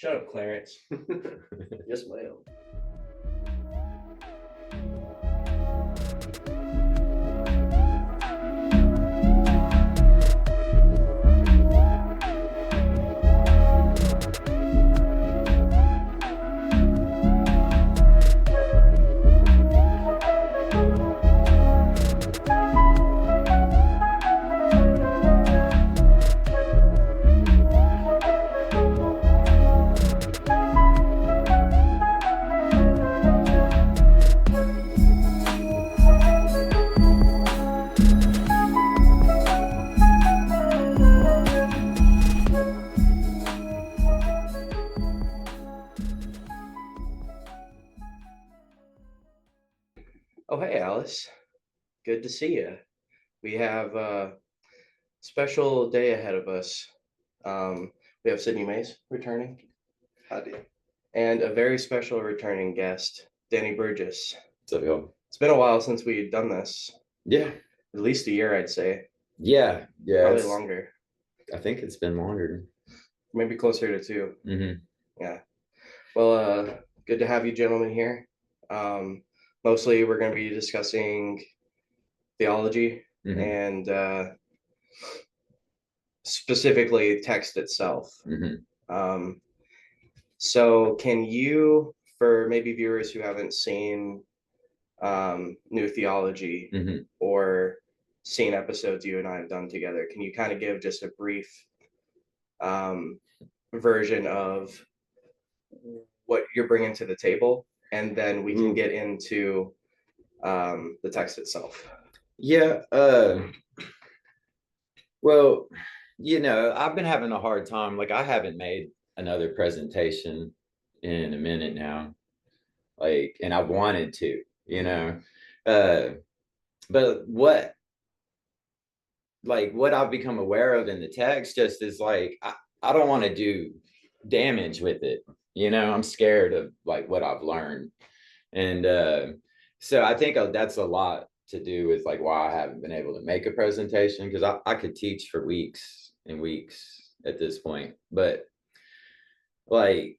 Shut up, Clarence. Yes, ma'am. Oh, hey, Alice. Good to see you. We have a special day ahead of us. We have Sidney Mays returning. Howdy. And a very special returning guest, Danny Burgess. What's up, y'all? It's been a while since we've done this. Yeah. At least a year, I'd say. Yeah. Probably longer. I think it's been longer. Maybe closer to 2. Mm-hmm. Yeah. Well, good to have you gentlemen here. Mostly we're going to be discussing theology and specifically text itself. So can you, for maybe viewers who haven't seen New Theology or seen episodes you and I have done together, can you kind of give just a brief version of what you're bringing to the table, and then we can get into the text itself? Yeah. Well, I've been having a hard time. Like, I haven't made another presentation in a minute now. Like, and I wanted to, but what I've become aware of in the text just is like, I don't want to do damage with it. I'm scared of like what I've learned. And so I think that's a lot to do with like why I haven't been able to make a presentation, because I could teach for weeks and weeks at this point, but like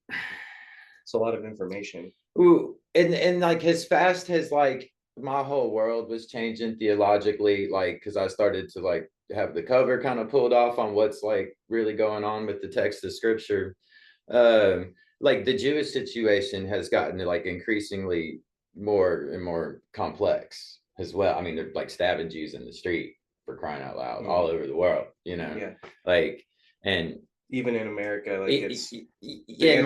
it's a lot of information. Ooh, and like as fast as like my whole world was changing theologically, like because I started to like have the cover kind of pulled off on what's like really going on with the text of scripture. Like the Jewish situation has gotten like increasingly more and more complex as well. I mean, they're like stabbing Jews in the street, for crying out loud, all over the world, like, and even in America, like it's in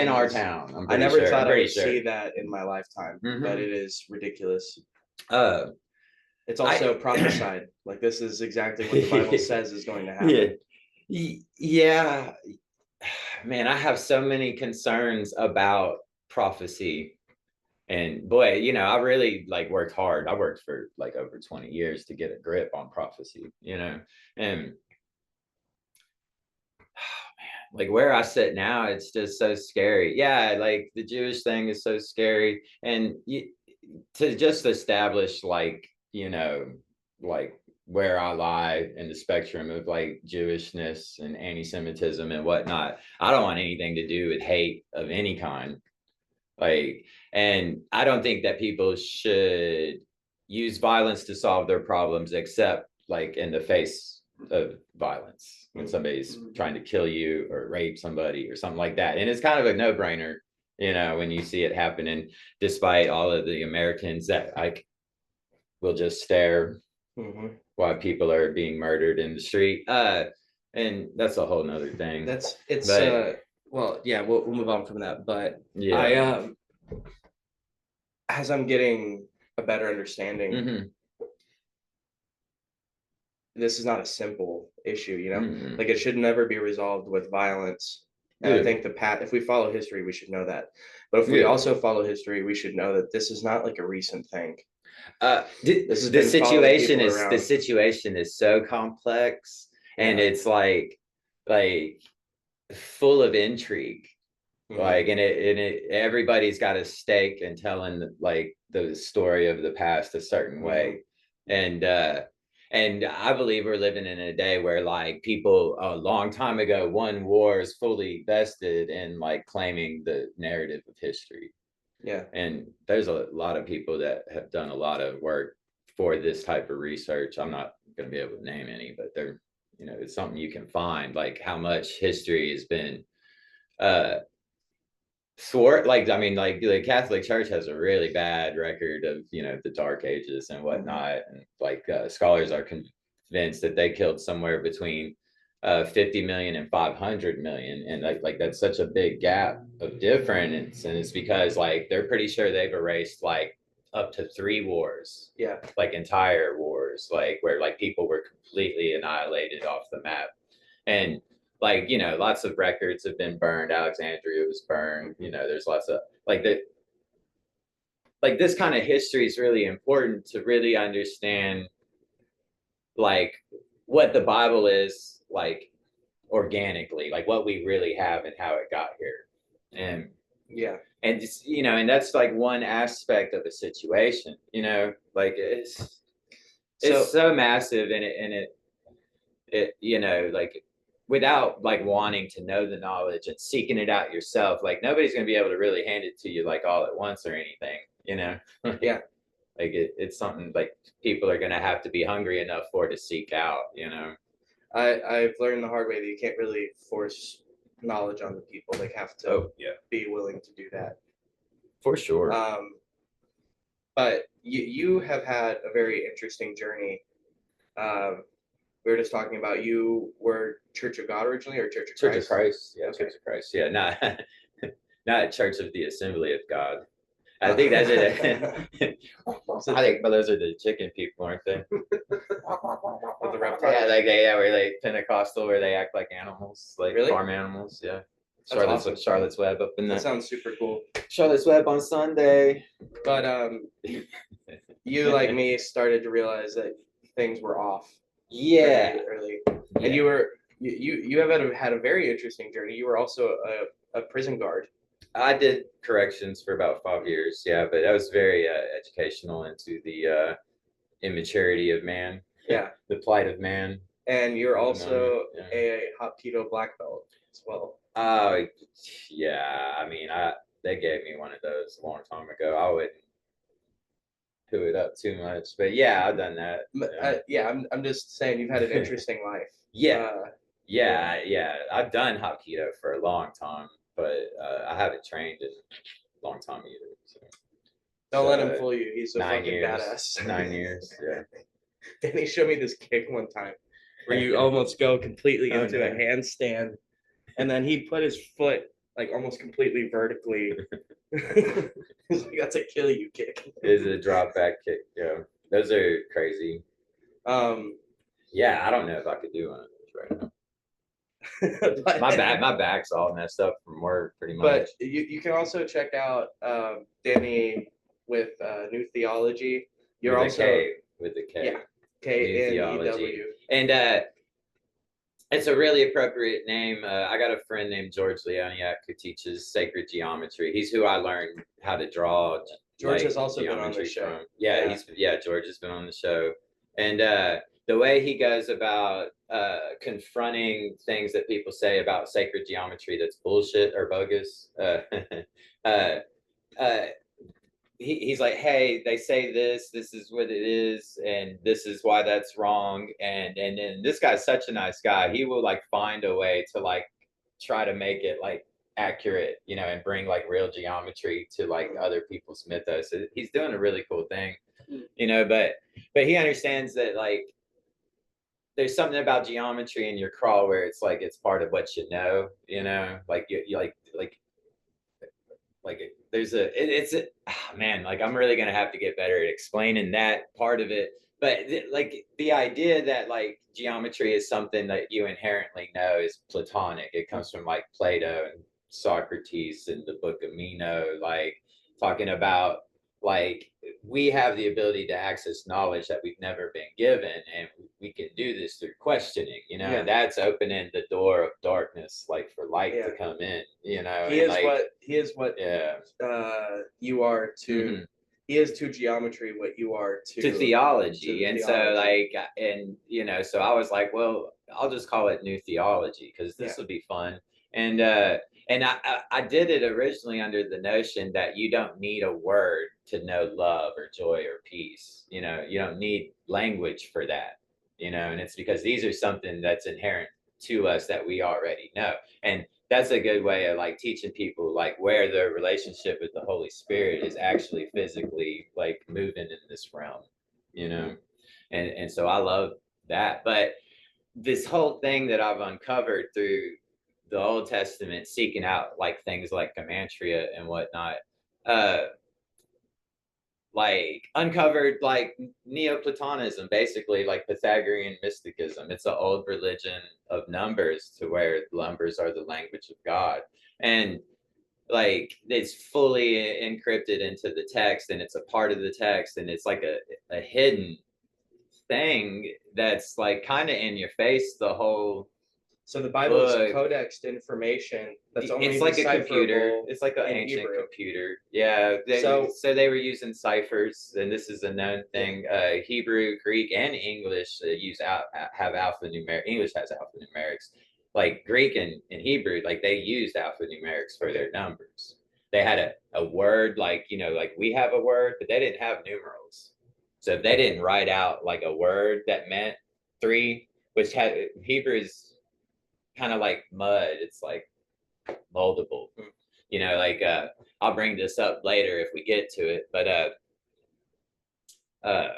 our town. I never thought I would see that in my lifetime, but it is ridiculous. It's also prophesied. Like, this is exactly what the Bible says is going to happen. Yeah. Man, I have so many concerns about prophecy. And boy, I really like worked hard. I worked for like over 20 years to get a grip on prophecy, and like where I sit now, it's just so scary. Yeah, like the Jewish thing is so scary. And to just establish like, like where I lie in the spectrum of like Jewishness and anti-Semitism and whatnot, I don't want anything to do with hate of any kind. Like, and I don't think that people should use violence to solve their problems, except like in the face of violence, when somebody's trying to kill you or rape somebody or something like that. And it's kind of a no-brainer, when you see it happening, despite all of the Americans that like will just stare while people are being murdered in the street. And that's a whole nother thing. Well, yeah, we'll move on from that. But yeah, as I'm getting a better understanding, this is not a simple issue, like it should never be resolved with violence. And I think if we follow history, we should know that. But if we also follow history, we should know that this is not like a recent thing. The situation is so complex, and it's like full of intrigue. Like, and everybody's got a stake in telling like the story of the past a certain way. And And I believe we're living in a day where like people a long time ago won wars fully vested in like claiming the narrative of history. Yeah. And there's a lot of people that have done a lot of work for this type of research. I'm not going to be able to name any, but they're, you know, it's something you can find, like how much history has been thwart. Like, I mean, like the Catholic Church has a really bad record of, you know, the Dark Ages and whatnot. And like scholars are convinced that they killed somewhere between 50 million and 500 million. And like that's such a big gap of difference. And it's because like they're pretty sure they've erased like up to 3 wars. Yeah. Like entire wars, like where like people were completely annihilated off the map. And like, you know, lots of records have been burned. Alexandria was burned. You know, there's lots of like that. Like this kind of history is really important to really understand like what the Bible is like organically, like what we really have and how it got here. And yeah, and just, you know, and that's like one aspect of a situation, you know, like it's so massive, and it you know, like without like wanting to know the knowledge and seeking it out yourself, like nobody's going to be able to really hand it to you like all at once or anything, you know. Yeah. Like it's something like people are going to have to be hungry enough for to seek out, you know. I've learned the hard way that you can't really force knowledge on the people. They have to be willing to do that. For sure. But you have had a very interesting journey. We were just talking about, you were Church of God originally, or Church of Christ? Church of Christ, yeah, Okay. Church of Christ, yeah, not Church of the Assembly of God. I think that's it. I think, but those are the chicken people, aren't they? With the reptiles. Yeah, like where they Pentecostal, where they act like animals, like Really? farm animals. Yeah, That's Charlotte's Web up in That there. sounds super cool. Charlotte's Web on Sunday. But you, like me, started to realize that things were off. Yeah. Early. And you have had a very interesting journey. You were also a prison guard. I did corrections for about 5 years. Yeah, but that was very educational into the immaturity of man. Yeah. The plight of man. And you're also a hot keto black belt as well. Oh, yeah. I mean, they gave me one of those a long time ago. I wouldn't poo it up too much, but yeah, I've done that. I'm just saying you've had an interesting life. Yeah. I've done hot keto for a long time, but I haven't trained in a long time either. So. Don't let him fool you. He's a 9 fucking years, badass. 9 years. Yeah. Then he showed me this kick one time where you almost go completely into a handstand, and then he put his foot like almost completely vertically. He's like, that's a kill you kick. It's a drop back kick. Yeah, those are crazy. Yeah, I don't know if I could do one of those right now. my back's all messed up from work pretty much. But you can also check out Danny with New Theology. You're with also with the K. Yeah, K-N-E-W. And it's a really appropriate name. I got a friend named George Leoniak who teaches sacred geometry. He's who I learned how to draw. George has also been on the show. From. Yeah, George has been on the show. And the way he goes about confronting things that people say about sacred geometry that's bullshit or bogus. He's like, hey, they say this is what it is, and this is why that's wrong. And then this guy's such a nice guy. He will like find a way to like try to make it like accurate, you know, and bring like real geometry to like other people's mythos. So he's doing a really cool thing, you know, but he understands that like there's something about geometry in your crawl where it's like it's part of what you know, like you like there's man, like I'm really gonna have to get better at explaining that part of it. But like the idea that like geometry is something that you inherently know is Platonic. It comes from like Plato and Socrates and the Book of Meno, like talking about like we have the ability to access knowledge that we've never been given, and we can do this through questioning, and that's opening the door of darkness, like for light to come in, he is what you are to he is to geometry what you are to theology. to And theology. so like, and you know, so I was like, well, I'll just call it new theology because this will be fun. And I did it originally under the notion that you don't need a word to know love or joy or peace. You know, you don't need language for that, you know, and it's because these are something that's inherent to us that we already know. And that's a good way of like teaching people like where their relationship with the Holy Spirit is actually physically like moving in this realm, you know. And so I love that. But this whole thing that I've uncovered through the Old Testament, seeking out like things like Commantria and whatnot, uh, like uncovered like Neoplatonism, basically like Pythagorean mysticism. It's an old religion of numbers to where numbers are the language of God. And like it's fully encrypted into the text and it's a part of the text and it's like a hidden thing that's like kind of in your face the whole. So the Bible is book. codexed information that's only It's like a computer. decipherable It's like an in ancient Hebrew. computer. Yeah. So they were using ciphers, and this is a known thing. Hebrew, Greek, and English have alphanumeric. English has alphanumerics. Like Greek and Hebrew, like they used alphanumerics for their numbers. They had a word like, you know, like we have a word, but they didn't have numerals. So if they didn't write out like a word that meant 3, which had Hebrew is kind of like mud. It's like moldable, you know, like I'll bring this up later if we get to it, but oh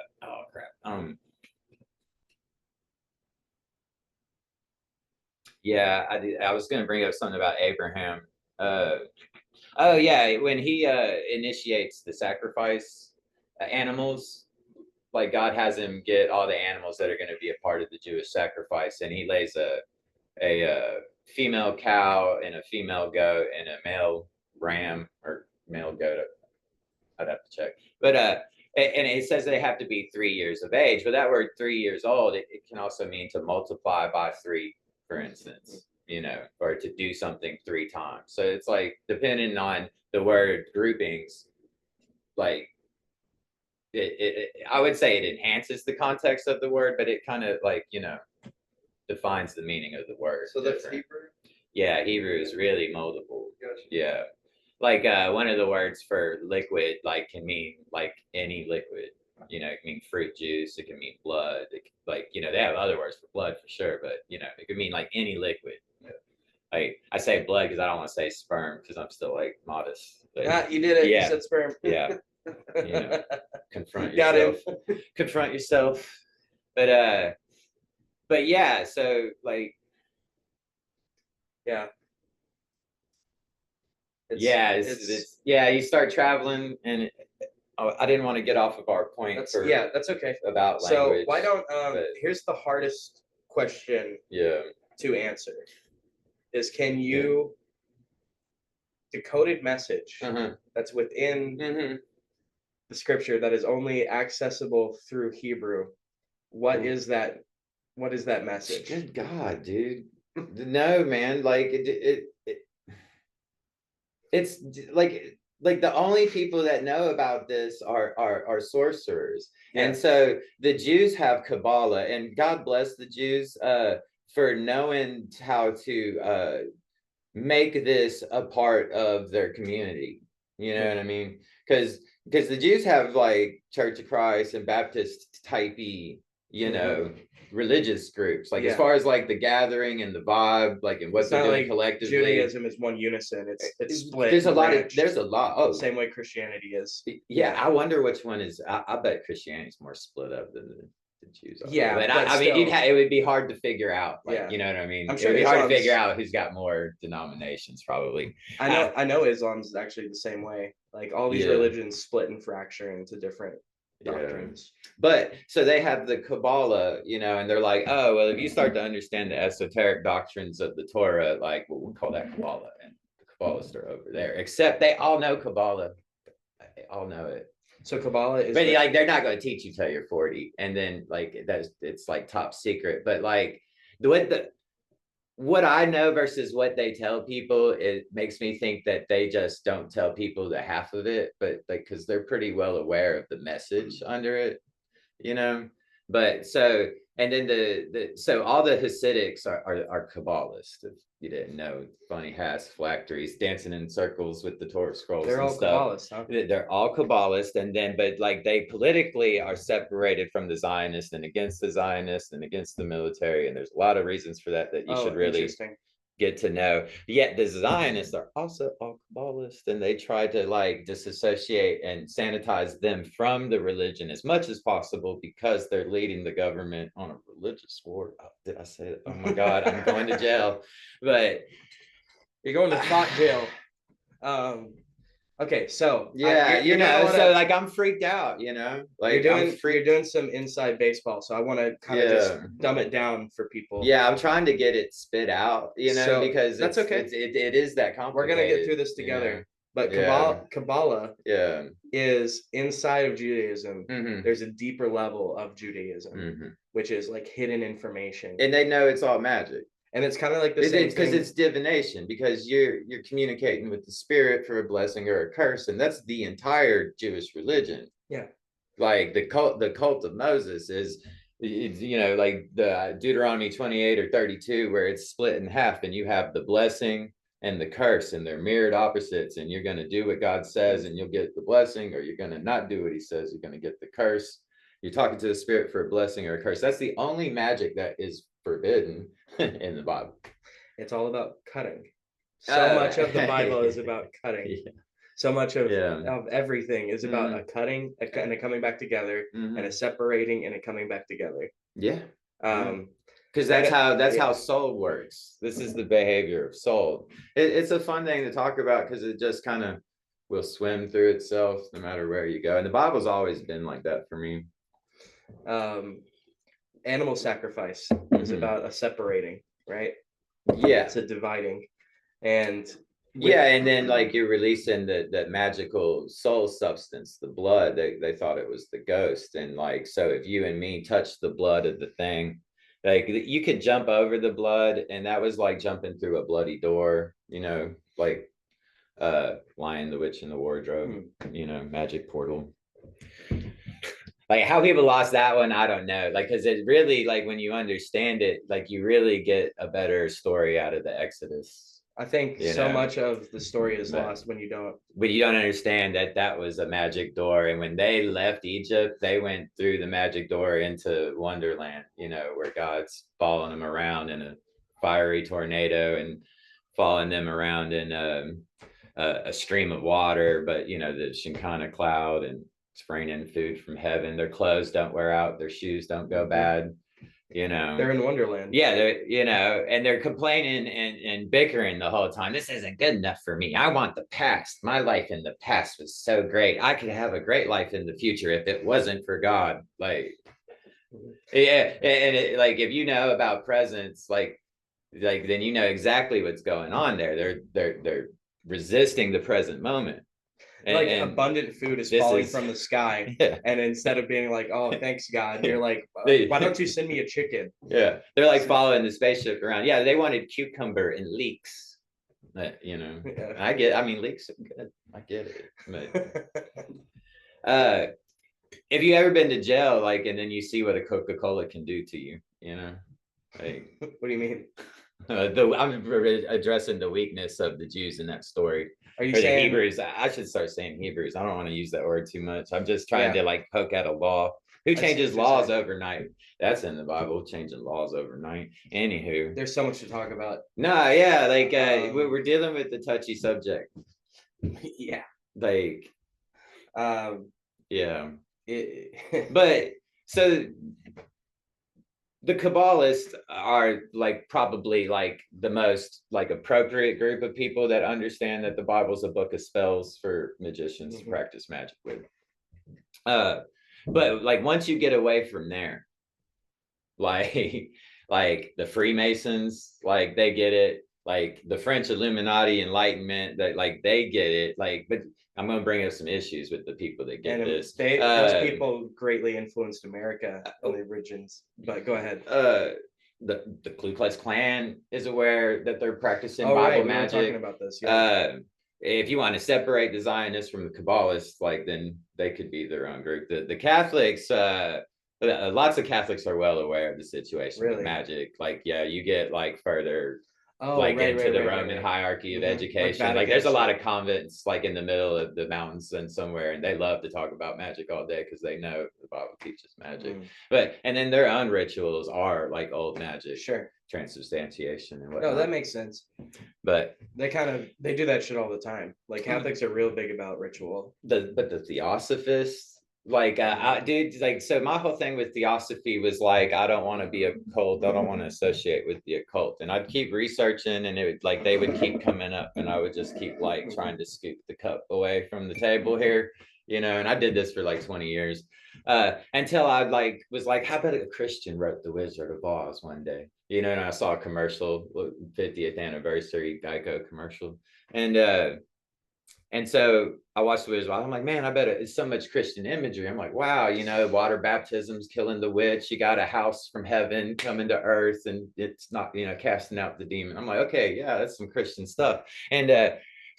crap, yeah, I was gonna bring up something about Abraham. Oh yeah, when he initiates the sacrifice animals, like God has him get all the animals that are going to be a part of the Jewish sacrifice, and he lays a female cow and a female goat and a male ram or male goat. I'd have to check, but and it says they have to be 3 years of age. But that word 3 years old, it can also mean to multiply by 3, for instance, you know, or to do something 3 times. So it's like depending on the word groupings, like I would say it enhances the context of the word, but it kind of like, you know, defines the meaning of the word. So that's Hebrew? Yeah, Hebrew is really moldable. Gotcha. Yeah. Like one of the words for liquid like can mean like any liquid. You know, it can mean fruit juice, it can mean blood. Like, you know, they have other words for blood for sure, but you know, it could mean like any liquid. Yeah. Like I say blood because I don't want to say sperm because I'm still like modest. But, you did it. Yeah. You said sperm. Yeah. You know, confront yourself. Confront yourself. But yeah, so like yeah. It's you start traveling and I didn't want to get off of our point. That's okay. About language. So why don't here's the hardest question to answer is can you decoded message that's within the scripture that is only accessible through Hebrew. What is that message? Good God, dude. No, man, like it's like the only people that know about this are sorcerers. Yeah. And so the Jews have Kabbalah, and God bless the Jews for knowing how to make this a part of their community. You know what I mean? Because the Jews have like Church of Christ and Baptist typey, you know, religious groups. Like as far as like the gathering and the vibe, like and what they're doing like collectively. Judaism is one unison. It's split. There's a lot. Oh, same way Christianity is. Yeah, I wonder which one is. I bet Christianity is more split up than the Jews are. Yeah, but I mean, it would be hard to figure out. Like, you know what I mean? I'm sure it would be hard to figure out who's got more denominations, probably. I know Islam's actually the same way. Like all these religions split and fracture into different doctrines. But so they have the Kabbalah, you know, and they're like, oh, well, if you start to understand the esoteric doctrines of the Torah, like, well, we'll call that Kabbalah, and the Kabbalists are over there. Except they all know Kabbalah. They all know it. So Kabbalah is, but like they're not going to teach you till you're 40, and then like it's like top secret. But like what I know versus what they tell people, it makes me think that they just don't tell people the half of it, but like, because they're pretty well aware of the message under it, you know. But so, and then so all the Hasidics are Kabbalists. If you didn't know, funny hats, phylacteries, dancing in circles with the Torah scrolls. They're and all stuff. Kabbalists, huh? They're all Kabbalists, and then but like they politically are separated from the Zionists and against the Zionists and against the military, and there's a lot of reasons for that you should really get to know. Yet the Zionists are also all Kabbalists, and they try to like disassociate and sanitize them from the religion as much as possible because they're leading the government on a religious war. Oh, did I say that? Oh my God, I'm going to jail. But you're going to thought jail. Okay, so yeah, you know, so like I'm freaked out, you know, like you're doing some inside baseball, so I want to kind of just dumb it down for people. Yeah, I'm trying to get it spit out, you know, because that's okay. It is that complicated. We're gonna get through this together. But Kabbalah is inside of Judaism. There's a deeper level of Judaism, which is like hidden information. And they know it's all magic. And it's kind of like the same because it's divination, because you're communicating with the spirit for a blessing or a curse, and that's the entire Jewish religion. Yeah, like the cult of Moses is, you know, like the Deuteronomy 28 or 32, where it's split in half, and you have the blessing and the curse, and they're mirrored opposites. And you're going to do what God says, and you'll get the blessing, or you're going to not do what He says, you're going to get the curse. You're talking to the spirit for a blessing or a curse. That's the only magic that is forbidden in the Bible. It's all about cutting. So much of the Bible is about cutting. Yeah. So much of everything is about a cutting and a coming back together, and a separating and a coming back together. Yeah. Because that's how soul works. This is the behavior of soul. It's a fun thing to talk about because it just kind of will swim through itself no matter where you go. And the Bible's always been like that for me. Animal sacrifice is about a separating, right? Yeah, it's a dividing, and and then like you're releasing the magical soul substance, the blood. They thought it was the ghost, and like, so if you and me touch the blood of the thing, like you could jump over the blood, and that was like jumping through a bloody door, you know, like Lion, the Witch, and the Wardrobe, you know, magic portal. Like how people lost that one, I don't know. Like, because it really, like when you understand it, like you really get a better story out of the Exodus. I think so much of the story is lost when you don't. But you don't understand that was a magic door. And when they left Egypt, they went through the magic door into Wonderland, you know, where God's following them around in a fiery tornado and following them around in a stream of water, but, you know, the Shekinah cloud, and spraying in food from heaven. Their clothes don't wear out, their shoes don't go bad, you know. They're in Wonderland. Yeah, they're, you know, and they're complaining and bickering the whole time. This isn't good enough for me. I want the past. My life in the past was so great. I could have a great life in the future if it wasn't for God. Like, yeah, and it, like if you know about presence, like then you know exactly what's going on there. They're resisting the present moment. And abundant food is falling from the sky, and instead of being like, oh, thanks God, you're like, why don't you send me a chicken? Yeah, they're like following the spaceship around. Yeah, they wanted cucumber and leeks. You know, I mean, leeks are good. I get it. But if you ever been to jail, like, and then you see what a Coca-Cola can do to you, you know, like, what do you mean? I'm addressing the weakness of the Jews in that story. Are you saying Hebrews? I should start saying Hebrews. I don't want to use that word too much. I'm just trying to like poke at a law. Who changes laws overnight? That's in the Bible, changing laws overnight. Anywho, there's so much to talk about. No, yeah, like we're dealing with the touchy subject. Yeah, like, yeah. But so the Kabbalists are like probably like the most like appropriate group of people that understand that the Bible's a book of spells for magicians to practice magic with. But like once you get away from there, like the Freemasons, like they get it, like the French Illuminati, Enlightenment, that like they get it, like, but I'm going to bring up some issues with the people that get this. Those people greatly influenced America and the origins, but go ahead. the Ku Klux Klan is aware that they're practicing Oh, Bible right. We were magic. talking about this. Yeah. If you want to separate the Zionists from the Kabbalists, like, then they could be their own group. The Catholics, lots of Catholics are well aware of the situation with Really? magic. Like, yeah, you get like further Oh, like right, into right, the right, Roman right. hierarchy of Mhm. education. Like, Vatican there's a lot shit. of convents like in the middle of the mountains and somewhere, and they love to talk about magic all day because they know the Bible teaches magic. But and then their own rituals are like old magic, Sure. transubstantiation and whatnot. No, that makes sense. But they do that shit all the time. Like, Catholics are real big about ritual. the Theosophists, like, dude, like, so my whole thing with Theosophy was like, I don't want to be a cult. I don't want to associate with the occult. And I'd keep researching, and it would like they would keep coming up, and I would just keep like trying to scoop the cup away from the table here, you know. And I did this for like 20 years, until I like was like, how about a Christian wrote The Wizard of Oz one day, you know? And I saw a commercial, 50th anniversary Geico commercial, and so I watched the Wizard of Oz. I'm like, man, I bet it's so much Christian imagery. I'm like, wow, you know, water baptisms, killing the witch. You got a house from heaven coming to earth, and it's not, you know, casting out the demon. I'm like, okay, yeah, that's some Christian stuff. And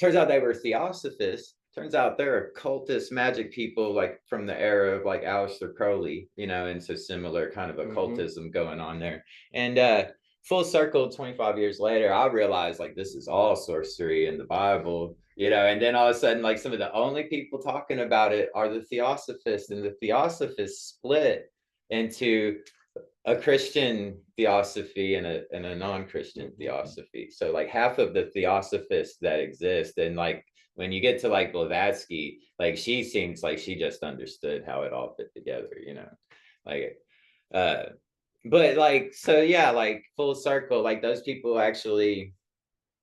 turns out they were Theosophists. Turns out they're occultist magic people, like from the era of like Aleister Crowley, you know, and so similar kind of occultism going on there. And full circle, 25 years later, I realized like this is all sorcery in the Bible, you know. And then all of a sudden, like, some of the only people talking about it are the Theosophists, and the Theosophists split into a Christian theosophy and a non-Christian theosophy. So like half of the Theosophists that exist, and like when you get to like Blavatsky, like she seems like she just understood how it all fit together, you know. Like but like, so yeah, like full circle, like those people actually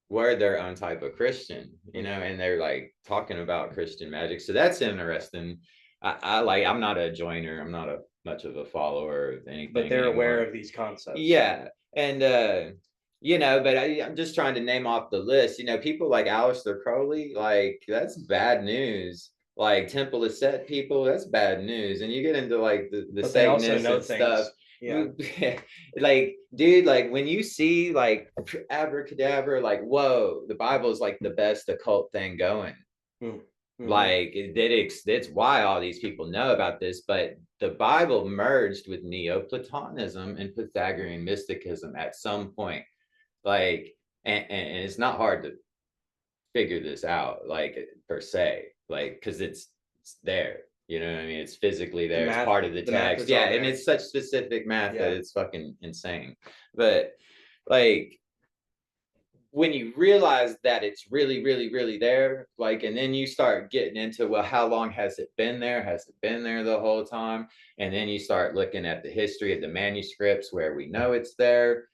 were their own type of Christian, you know, and they're like talking about Christian magic. So that's interesting. I like, I'm not a joiner, I'm not a much of a follower of anything, but they're anymore. aware of these concepts. Yeah. And you know, but I'm just trying to name off the list, you know, people like Aleister Crowley, like that's bad news. Like Temple of Set people, that's bad news. And you get into like the Satanists and stuff. Yeah. Like, dude, like when you see like abracadabra, like, whoa, the Bible is like the best occult thing going. Like it's why all these people know about this. But the Bible merged with Neoplatonism and Pythagorean mysticism at some point. Like, and it's not hard to figure this out, like, per se, like, because it's there. You know what I mean? It's physically there. It's part of the text. Yeah, and it's such specific math that it's fucking insane. But like, when you realize that it's really, really, really there, like, and then you start getting into, well, how long has it been there? Has it been there the whole time? And then you start looking at the history of the manuscripts where we know it's there.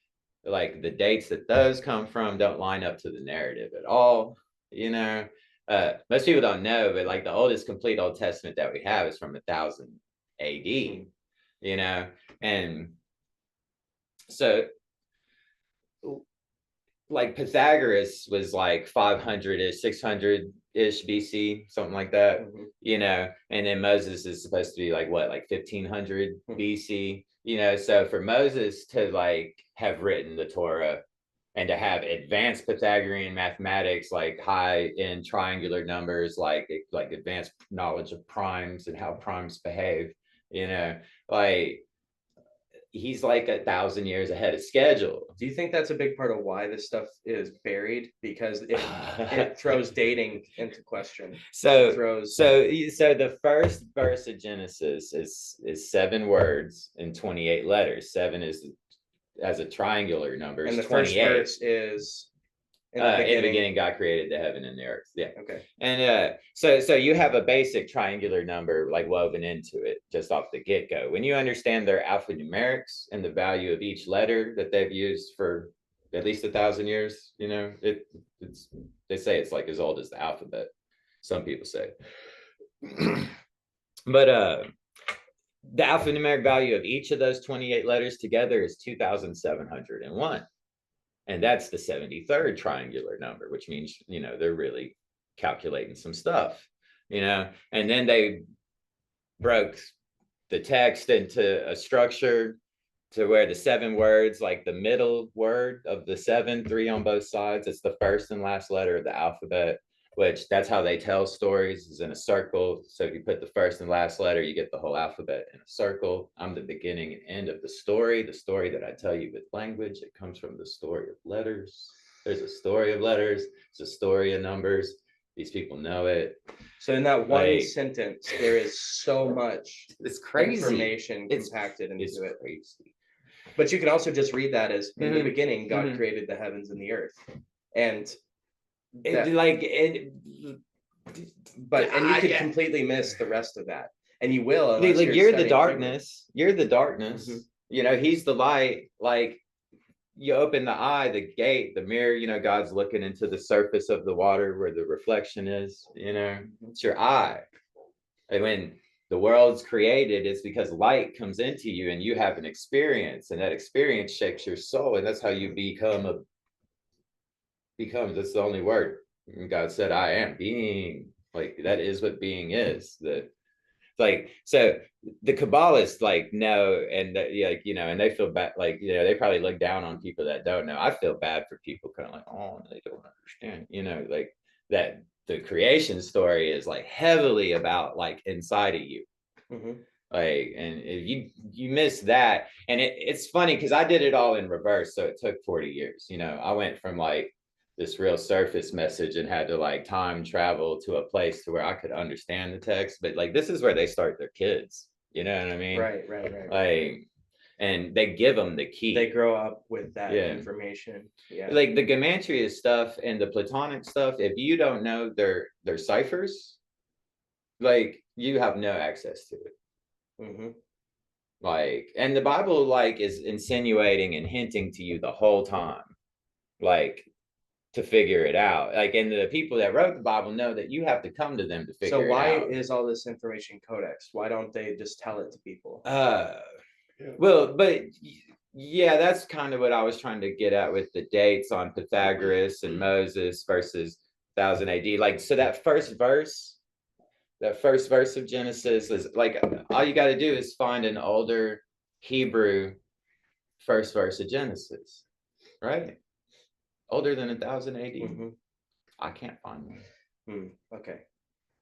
Like the dates that those come from don't line up to the narrative at all, you know. Most people don't know, but like the oldest complete Old Testament that we have is from 1000 AD, you know. And so like Pythagoras was like 500-ish, 600-ish BC, something like that, you know. And then Moses is supposed to be like what, like 1500 BC, you know. So for Moses to like have written the Torah and to have advanced Pythagorean mathematics, like high in triangular numbers, like advanced knowledge of primes and how primes behave, you know, like he's like 1,000 years ahead of schedule. Do you think that's a big part of why this stuff is buried? Because it throws dating into question. So the first verse of Genesis is 7 words and 28 letters. 7 is as a triangular number, and the 28. First verse is in the beginning God created the heaven and the earth. Yeah. Okay. And so you have a basic triangular number like woven into it just off the get-go. When you understand their alphanumerics and the value of each letter that they've used for at least 1,000 years, you know, it's they say it's like as old as the alphabet. Some people say. But the alphanumeric value of each of those 28 letters together is 2,701. And that's the 73rd triangular number, which means, you know, they're really calculating some stuff, you know. And then they broke the text into a structure to where the 7 words, like the middle word of the 7, 3 on both sides, it's the first and last letter of the alphabet, which that's how they tell stories, is in a circle. So if you put the first and last letter, you get the whole alphabet in a circle. I'm the beginning and end of the story that I tell you with language. It comes from the story of letters. There's a story of letters. There's a story of numbers. These people know it. So in that one sentence, there is so much it's crazy information compacted into it's it. Crazy. But you can also just read that as in the beginning, God created the heavens and the earth. And that, you could completely miss the rest of that. And you will. Like you're the darkness. You're the darkness. You know, he's the light. Like you open the eye, the gate, the mirror, you know, God's looking into the surface of the water where the reflection is, you know, it's your eye. And when the world's created, it's because light comes into you and you have an experience, and that experience shapes your soul. And that's how you become, that's the only word. God said, I am being. Like that is what being is. Like, so the Kabbalists like know, and like, you know, and they feel bad, like, you know, they probably look down on people that don't know. I feel bad for people kind of like, oh, they don't understand, you know, like that the creation story is like heavily about like inside of you. Like, and if you miss that, and it's funny because I did it all in reverse, so it took 40 years. You know, I went from like this real surface message and had to like time travel to a place to where I could understand the text. But like, this is where they start their kids. You know what I mean? Right. Like, and they give them the key. They grow up with that information. Yeah. Like the Gematria stuff and the Platonic stuff, if you don't know their ciphers, like you have no access to it. Like, and the Bible like is insinuating and hinting to you the whole time, like to figure it out. Like, and the people that wrote the Bible know that you have to come to them to figure it out. So why is all this information codex? Why don't they just tell it to people? Well, but yeah, that's kind of what I was trying to get at with the dates on Pythagoras and Moses versus 1000 AD. Like, so that first verse of Genesis is like, all you got to do is find an older Hebrew first verse of Genesis, right? Older than 1000 AD. I can't find one. Okay.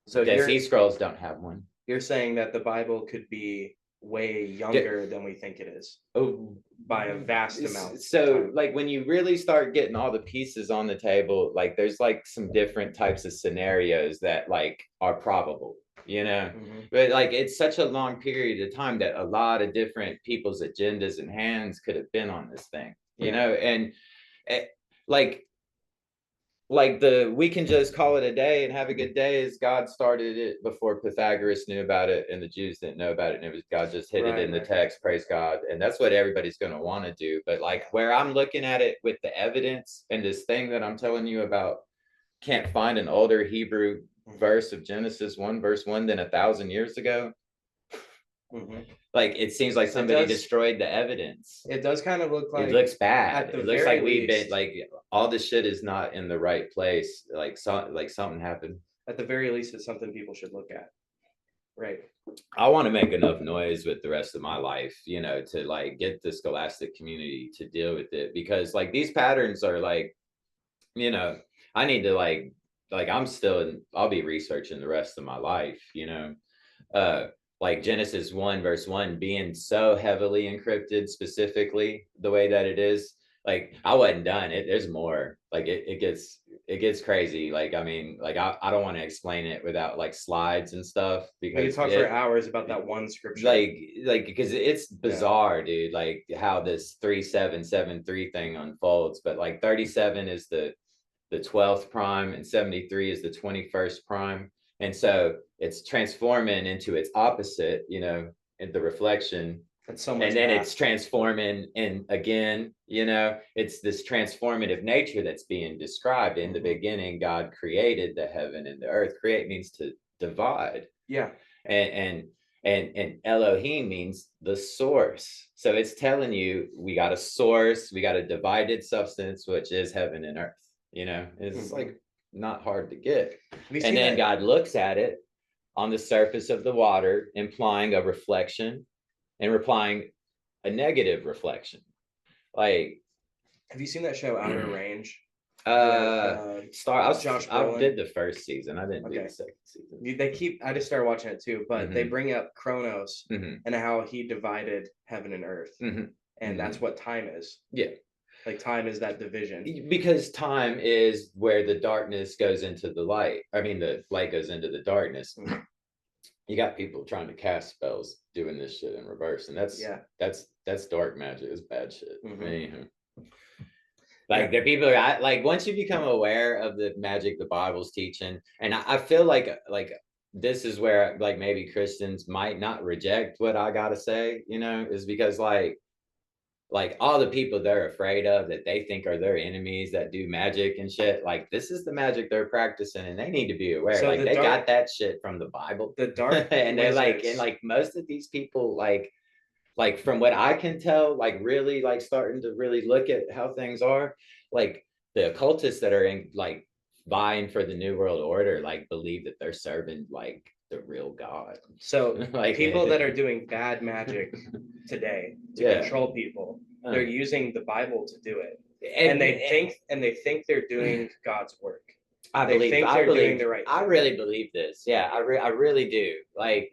So Dead Sea Scrolls don't have one. You're saying that the Bible could be way younger than we think it is. Oh, by a vast amount. So like when you really start getting all the pieces on the table, like there's like some different types of scenarios that like are probable, you know. But like it's such a long period of time that a lot of different people's agendas and hands could have been on this thing, you know. And like we can just call it a day and have a good day, as God started it before Pythagoras knew about it and the Jews didn't know about it, and it was God just hid it in the text. Praise God. And that's what everybody's going to want to do. But like where I'm looking at it with the evidence and this thing that I'm telling you about, can't find an older Hebrew verse of Genesis 1 verse 1 than 1,000 years ago. Like it seems like somebody destroyed the evidence. It does kind of look like, it looks bad. It looks like we've been like all the shit is not in the right place. Like something happened. At the very least, it's something people should look at. Right. I want to make enough noise with the rest of my life, you know, to like get the scholastic community to deal with it, because like these patterns are like, you know, I need to like I'll be researching the rest of my life, you know. Like Genesis 1 verse 1 being so heavily encrypted, specifically the way that it is, like I wasn't done. There's more. Like it gets crazy. Like I mean, like I don't want to explain it without like slides and stuff, because we could talk for hours about that one scripture. Like because it's bizarre, dude. Like how this 3773 thing unfolds, but like 37 is the 12th prime and 73 is the 21st prime. And so it's transforming into its opposite, you know, in the reflection. That's so much. And then it's transforming, and again, you know, it's this transformative nature that's being described. In the beginning, God created the heaven and the earth. Create means to divide. Yeah. And Elohim means the source. So it's telling you we got a source, we got a divided substance, which is heaven and earth. You know, it's like not hard to get. And then God looks at it on the surface of the water, implying a reflection and replying a negative reflection. Like, have you seen that show Outer Range? Josh I Brolin? did the first season. I didn't do the second season. I just started watching it too, but they bring up Kronos and how he divided heaven and earth. And that's what time is. Yeah. Like time is that division. Because time is where the darkness goes into the light. I mean, the light goes into the darkness. You got people trying to cast spells doing this shit in reverse. And that's dark magic. It's bad shit. Like the people are like, once you become aware of the magic the Bible's teaching, and I feel like this is where like maybe Christians might not reject what I gotta say, you know, is because like all the people they're afraid of that they think are their enemies that do magic and shit, like this is the magic they're practicing and they need to be aware. So like they got that shit from the Bible. The dark and they're like, and like most of these people like from what I can tell, like really like starting to really look at how things are, like the occultists that are in like vying for the New World Order, like believe that they're serving like the real God. So like people that are doing bad magic today to control people, they're using the Bible to do it. And they think they're doing God's work. I believe they're doing the right thing. I really believe this. Yeah, I really do. Like,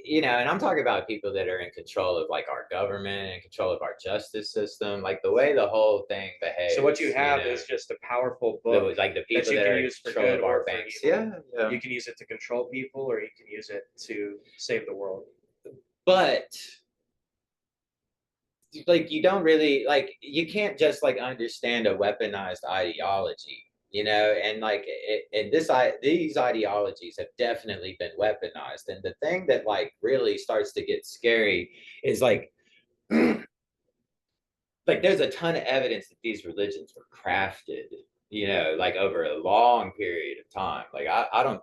you know, and I'm talking about people that are in control of like our government and control of our justice system, like the way the whole thing behaves. So what you have is just a powerful book like the people that you can use for good of our banks. Yeah. You can use it to control people, or you can use it to save the world. But like you don't really like, you can't just like understand a weaponized ideology. You know, and like these ideologies have definitely been weaponized. And the thing that like really starts to get scary is like there's a ton of evidence that these religions were crafted, you know, like over a long period of time. Like I don't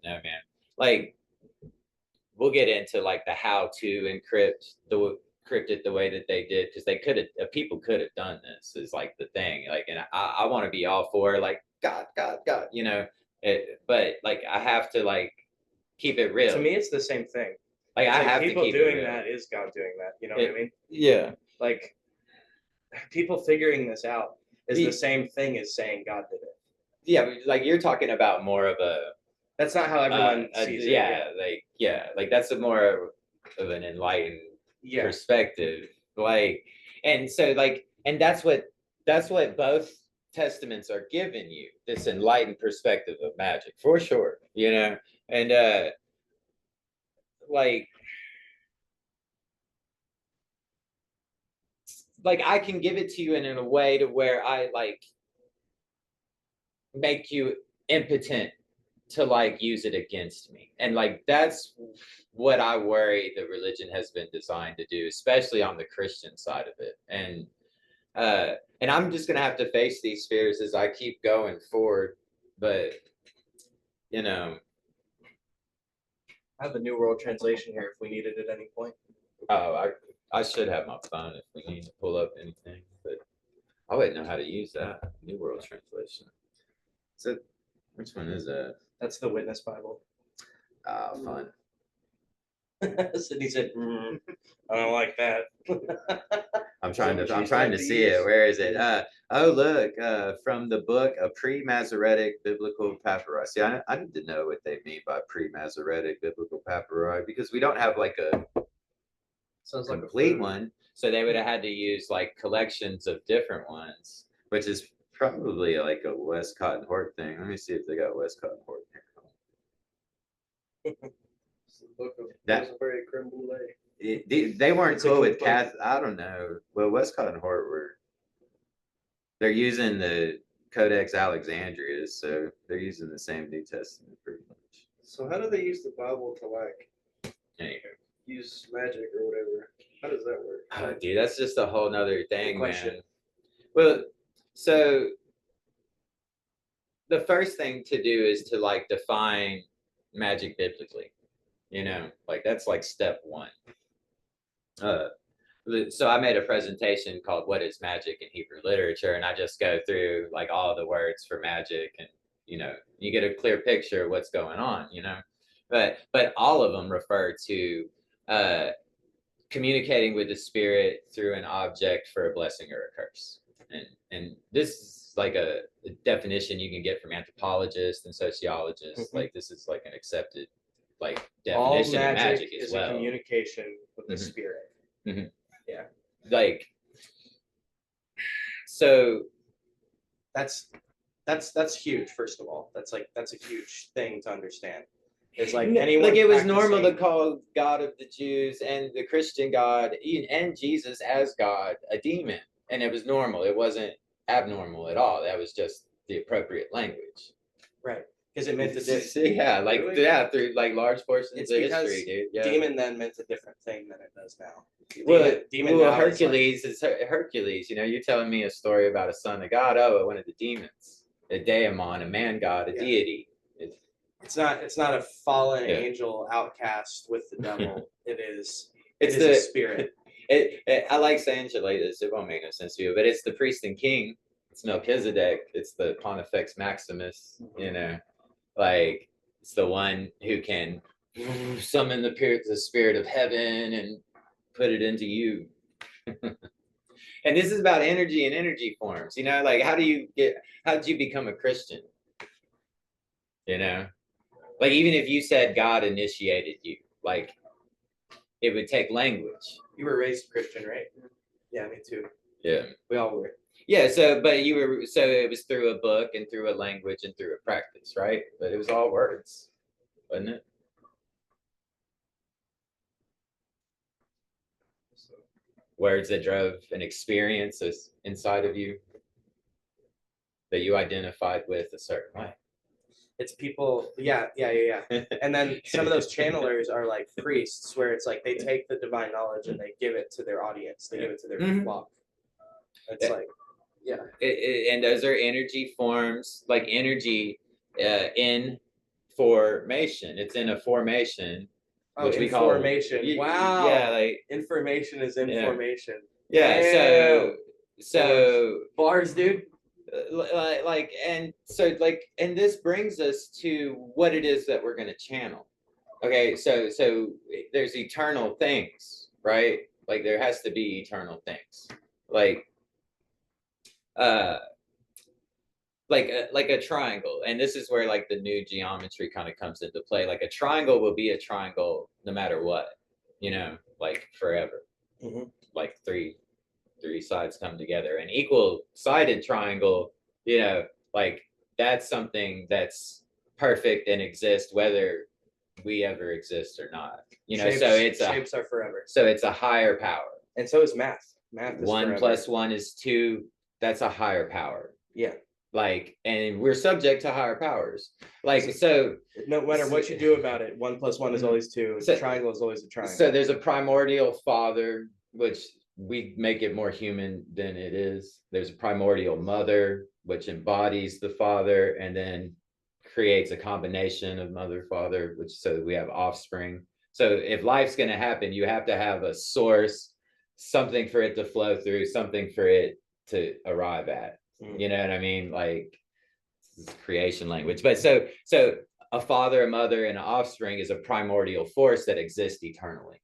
know, man. Like we'll get into like the how to encrypt it the way that they did, because they could have, people could have done this, is like the thing. Like, and I want to be all for like God, you know, but like I have to like keep it real. To me, it's the same thing. Like I have people to keep doing it real. that is God doing that. You know what I mean? Yeah. Like people figuring this out is the same thing as saying God did it. Yeah, like you're talking about more of a. That's not how everyone sees it. Like that's a more of an enlightened perspective. Like, and so like, and that's what both testaments are giving you, this enlightened perspective of magic, for sure, you know. And like I can give it to you in a way to where I like make you impotent to like use it against me. And like that's what I worry the religion has been designed to do, especially on the Christian side of it. And I'm just gonna have to face these fears as I keep going forward. But you know, I have the New World Translation here if we need it at any point. Oh, I should have my phone if we need to pull up anything, but I wouldn't know how to use that New World Translation. So which one is that? That's the Witness Bible. Oh, fun. Sidney said, I don't like that. I'm trying to see it. Where is it? Oh, look, from the book, A Pre-Masoretic Biblical Papyri. See, I need to know what they mean by pre-Masoretic biblical papyri, because we don't have like a complete one. So they would have had to use like collections of different ones, which is probably like a Westcott and Hort thing. Let me see if they got Westcott and Hort here. It's the book of Rosemary Creme Brulee. They weren't cool with Catholic. I don't know. Well, Westcott and Hort they're using the Codex Alexandrius, so they're using the same New Testament pretty much. So how do they use the Bible to like use magic or whatever? How does that work? Oh, dude, that's just a whole nother thing, man. Well, so the first thing to do is to like define magic biblically, you know, like that's like step one. So I made a presentation called What is Magic in Hebrew Literature, and I just go through like all the words for magic, and you know, you get a clear picture of what's going on, you know. But all of them refer to communicating with the spirit through an object for a blessing or a curse. And this is like a definition you can get from anthropologists and sociologists. Like this is like an accepted like definition of magic as well. A communication with the spirit. Yeah. Like, so that's huge. First of all, that's a huge thing to understand. It's like anyone, like it was normal to call God of the Jews and the Christian God and Jesus as God a demon, and it was normal. It wasn't abnormal at all. That was just the appropriate language, right? Because it meant to through like large portions of history, dude. Yeah. Demon then meant a different thing than it does now. Demon Hercules is Hercules. You know, you're telling me a story about a son of God. Oh, one of the demons, a daemon, a man god, a deity. It's not a fallen angel outcast with the devil. It's a spirit. I like saying shit like this. It won't make no sense to you, but it's the priest and king. It's Melchizedek. It's the Pontifex Maximus. You know, like it's the one who can summon the spirit of heaven and put it into you. And this is about energy and energy forms. You know, like how did you become a Christian? You know. Like, even if you said God initiated you, like, it would take language. You were raised Christian, right? Yeah, me too. Yeah. We all were. Yeah, so it was through a book and through a language and through a practice, right? But it was all words, wasn't it? Words that drove an experience inside of you that you identified with a certain way. It's people, yeah. And then some of those channelers are like priests, where it's like they take the divine knowledge and they give it to their audience. They give it to their flock. It's like, and those are energy forms, like energy in formation. It's in a formation, which we call information. Wow. Yeah, like information is information. Yeah. Damn. So bars, dude. And this brings us to what it is that we're going to channel. Okay, so there's eternal things, right? Like there has to be eternal things, like a triangle. And this is where like the new geometry kind of comes into play. Like a triangle will be a triangle no matter what, you know, like forever. Like three sides come together. An equal-sided triangle, you know, like that's something that's perfect and exists whether we ever exist or not. You know, shapes are forever. So it's a higher power. And so is math. Math is 1 forever. plus 1 is 2. That's a higher power. Yeah. Like, and we're subject to higher powers. Like, so no matter what you do about it, 1 plus 1 is always 2. A triangle is always a triangle. So there's a primordial father, which we make it more human than it is. There's a primordial mother, which embodies the father and then creates a combination of mother, father, which so we have offspring. So if life's going to happen, you have to have a source, something for it to flow through, something for it to arrive at. You know what I mean? Like, this is creation language. But so a father, a mother, and an offspring is a primordial force that exists eternally,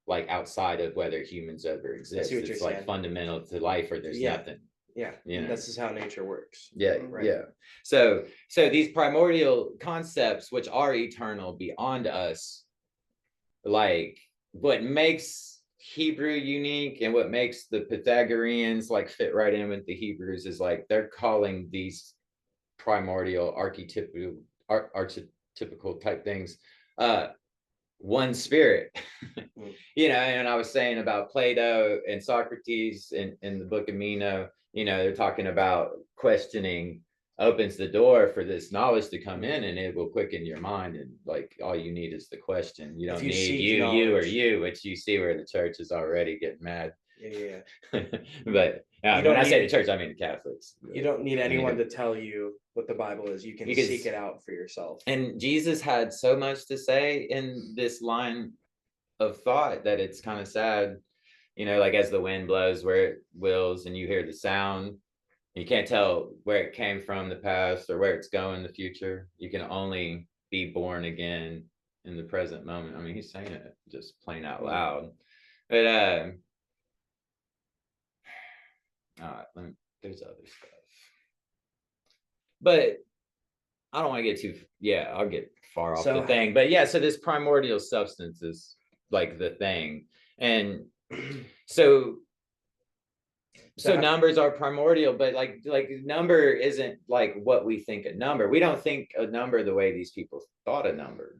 like outside of whether humans ever exist. It's like fundamental to life, or there's nothing. Yeah, you know? This is how nature works. Yeah, right. Yeah. So these primordial concepts, which are eternal beyond us, like what makes Hebrew unique and what makes the Pythagoreans like fit right in with the Hebrews is like they're calling these primordial archetypical type things one spirit. You know, and I was saying about Plato and Socrates in the book of Meno, you know, they're talking about questioning opens the door for this knowledge to come in, and it will quicken your mind, and like all you need is the question. You don't need you, which you see where the church is already getting mad. Yeah. But when I say the church, I mean the Catholics. You don't need anyone to tell you what the Bible is. You can seek it out for yourself. And Jesus had so much to say in this line of thought that it's kind of sad, you know, like as the wind blows where it wills and you hear the sound, you can't tell where it came from the past or where it's going in the future. You can only be born again in the present moment. I mean, he's saying it just plain out loud. But there's other stuff. But I don't want to get too, I'll get far off the thing. But yeah, so this primordial substance is like the thing. And so numbers are primordial, but like number isn't like what we think a number. We don't think a number the way these people thought a number.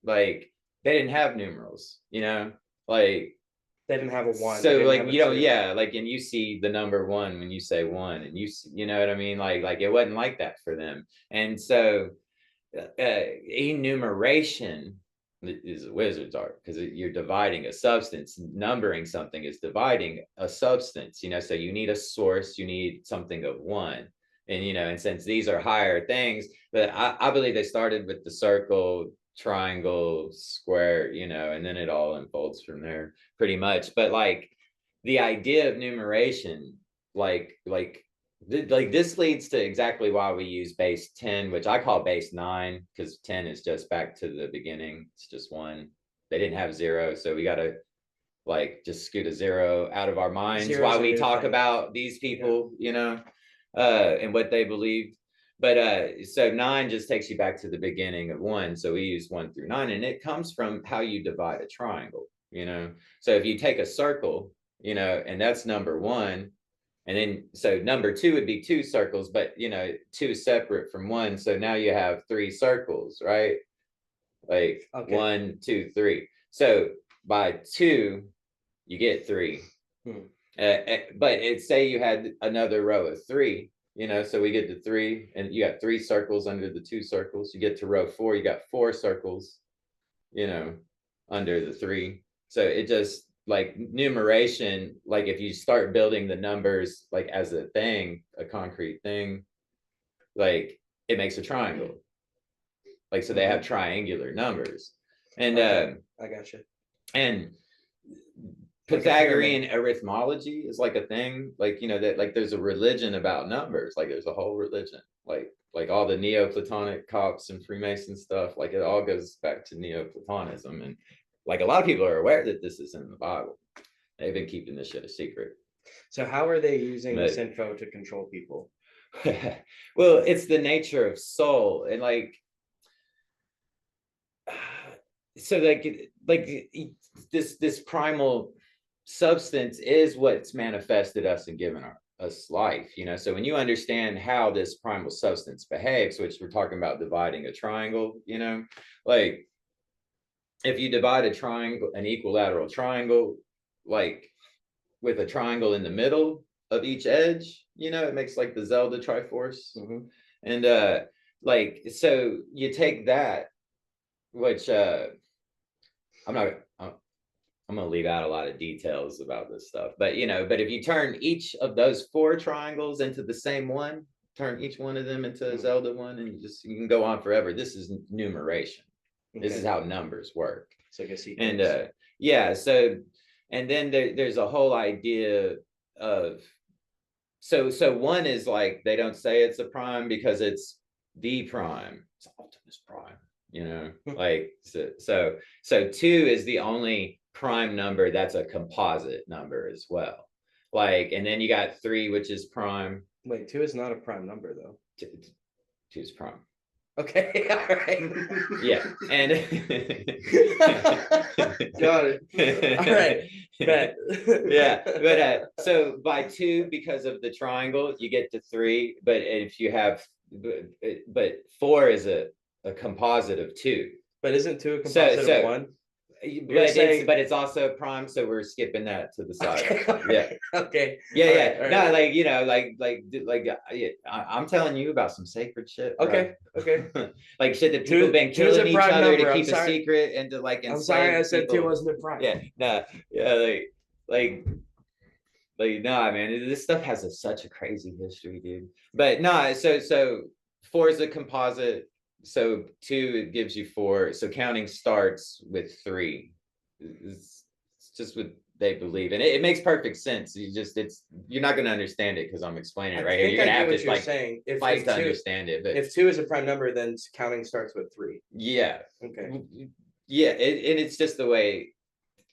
Like they didn't have numerals, like they didn't have a one. So like, like, and you see the number one when you say one, and you know what I mean? Like it wasn't like that for them. And so enumeration is a wizard's art, because you're dividing a substance. Numbering something is dividing a substance, so you need a source, you need something of one. And and since these are higher things, but I believe they started with the circle, triangle, square, and then it all unfolds from there pretty much. But like the idea of numeration, like this leads to exactly why we use base 10, which I call base 9, because 10 is just back to the beginning. It's just one. They didn't have 0, so we got to like just scoot a 0 out of our minds while we talk about these people, and what they believed. But so 9 just takes you back to the beginning of 1. So we use 1 through 9, and it comes from how you divide a triangle, So if you take a circle, and that's number 1, and then so number 2 would be 2 circles, but 2 separate from 1. So now you have 3 circles, right? Like 1, 2, 3. So by 2, you get 3. But say you had another row of 3. So we get to 3, and you got 3 circles under the 2 circles. You get to row 4, you got 4 circles, under the 3. So it just like numeration, like if you start building the numbers like as a thing, a concrete thing, like it makes a triangle. Like, so they have triangular numbers. And I got you. And Pythagorean arithmology is like a thing, like that, like there's a religion about numbers, like there's a whole religion, like all the Neoplatonic Copts and Freemason stuff, like it all goes back to Neoplatonism. And like a lot of people are aware that this is in the Bible. They've been keeping this shit a secret. So how are they using this info to control people? Well, it's the nature of soul, and like so like this primal substance is what's manifested us and given us life, so when you understand how this primal substance behaves, which we're talking about dividing a triangle, like if you divide a triangle, an equilateral triangle, like with a triangle in the middle of each edge, it makes like the Zelda Triforce. And like so you take that, which I'm going to leave out a lot of details about this stuff, but but if you turn each of those 4 triangles into the same one, turn each one of them into a Zelda one, and you can go on forever. This is numeration. This is how numbers work. So I guess and so and then there's a whole idea of so 1 is like, they don't say it's a prime because it's the prime. It's Optimus Prime, like so 2 is the only prime number that's a composite number as well. Like, and then you got 3, which is prime. Wait, 2 is not a prime number though. 2 is prime. Okay, all right. Yeah, and got it. All right, bet. Yeah, but so by 2, because of the triangle, you get to 3. But if you have, but 4 is a composite of 2. But isn't 2 a composite of 1? But it's also prime, so we're skipping that to the side. Okay, okay. Yeah. Right. No, like I'm telling you about some sacred shit. Okay, bro. Okay. Like shit that people have been killing each other to keep a secret and to like. I'm sorry, I said 2 wasn't a prime. Yeah, no, yeah, like no, man, this stuff has such a crazy history, dude. But no, so 4 is a composite. So 2, it gives you 4. So counting starts with 3. It's just what they believe, and it makes perfect sense. You're not going to understand it because I'm explaining it right here. You're going to have to like saying. fight to understand it. But if 2 is a prime number, then counting starts with 3. Yeah. Okay. Yeah, and it's just the way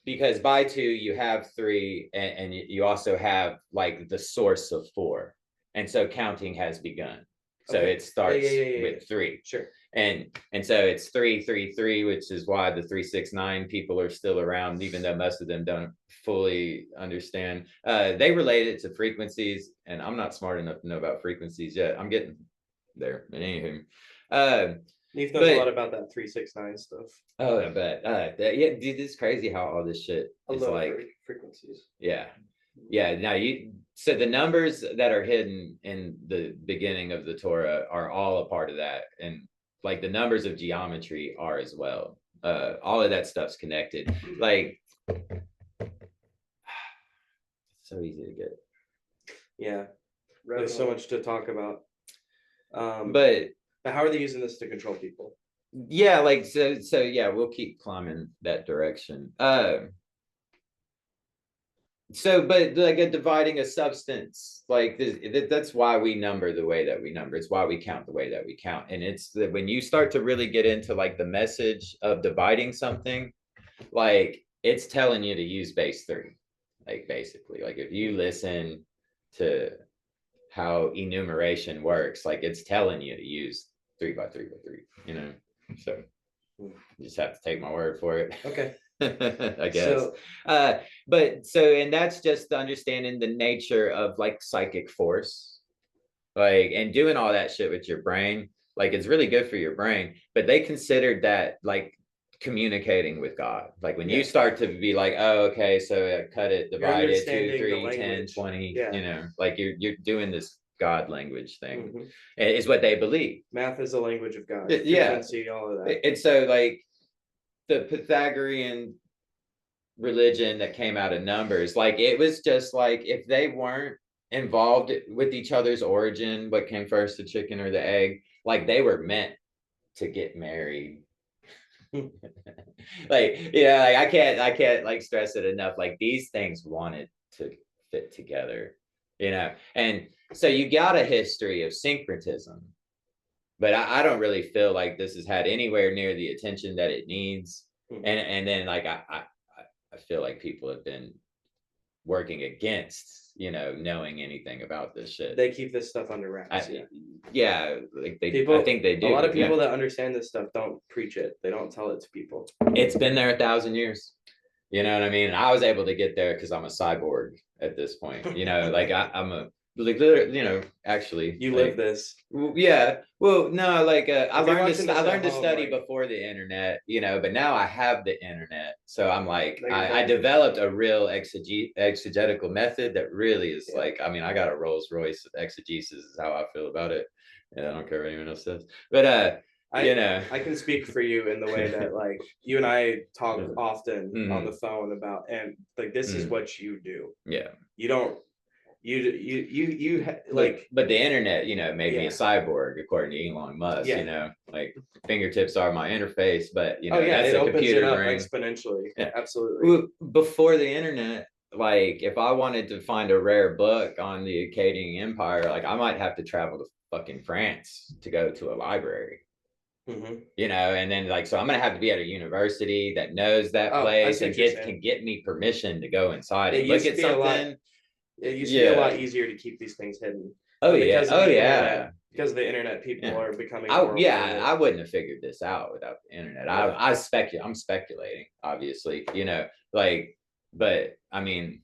because by 2 you have 3, and you also have like the source of 4, and so counting has begun. So it starts with 3. Sure. And so it's 3, 3, 3, which is why the 369 people are still around, even though most of them don't fully understand. They relate it to frequencies, and I'm not smart enough to know about frequencies yet. I'm getting there. But anywho, Neve knows a lot about that 369 stuff. Oh, I bet. Yeah, dude, it's crazy how all this shit is like frequencies. Yeah. Now so the numbers that are hidden in the beginning of the Torah are all a part of that, and like the numbers of geometry are as well. All of that stuff's connected. Like, so easy to get. Yeah, there's so much to talk about. But how are they using this to control people? Yeah, like so yeah, we'll keep climbing that direction. But like dividing a substance, like that's why we number the way that we number. It's why we count the way that we count. And it's that when you start to really get into like the message of dividing something, like it's telling you to use base 3. Like basically, like if you listen to how enumeration works, like it's telling you to use 3 by 3 by 3, you know. So you just have to take my word for it. Okay. I guess. And that's just understanding the nature of like psychic force, like, and doing all that shit with your brain. Like it's really good for your brain, but they considered that like communicating with God. Like when you start to be like, oh, okay, so cut it, divide it, 2, 3, 10, 20, you know, like you're doing this God language thing, is what they believe. Math is the language of God. Frequency, all of that. And so like the Pythagorean religion that came out of numbers, like it was just like if they weren't involved with each other's origin, what came first, the chicken or the egg, like they were meant to get married. Like, yeah, like I can't like stress it enough. Like these things wanted to fit together, you know. And so you got a history of syncretism, but I don't really feel like this has had anywhere near the attention that it needs. And then like I feel like people have been working against, you know, knowing anything about this shit. They keep this stuff under wraps. Yeah, like I think they do. A lot of people that understand this stuff don't preach it. They don't tell it to people. It's been there 1,000 years. You know what I mean? I was able to get there because I'm a cyborg at this point. You know, like I'm a like, you know, actually you like, live this. Yeah. Well, no, like I learned to study before the internet, you know, but now I have the internet. So I'm like, I developed a real exegetical method that really is like, I mean, I got a Rolls Royce of exegesis is how I feel about it. Yeah, I don't care what anyone else says. But you know, I can speak for you in the way that like you and I talk often on the phone about, and like this is what you do. Yeah. You don't. You like, but the internet, you know, made me a cyborg according to Elon Musk. You know, like fingertips are my interface, but you know, that's it a computer it up brain exponentially. Yeah. Absolutely. Before the internet, like if I wanted to find a rare book on the Akkadian Empire, like I might have to travel to fucking France to go to a library. You know, and then like, so I'm gonna have to be at a university that knows that place and can get me permission to go inside and look at something. It used to be a lot easier to keep these things hidden. Because of the internet, people are becoming. I wouldn't have figured this out without the internet. I'm speculating, obviously, you know, like, but I mean,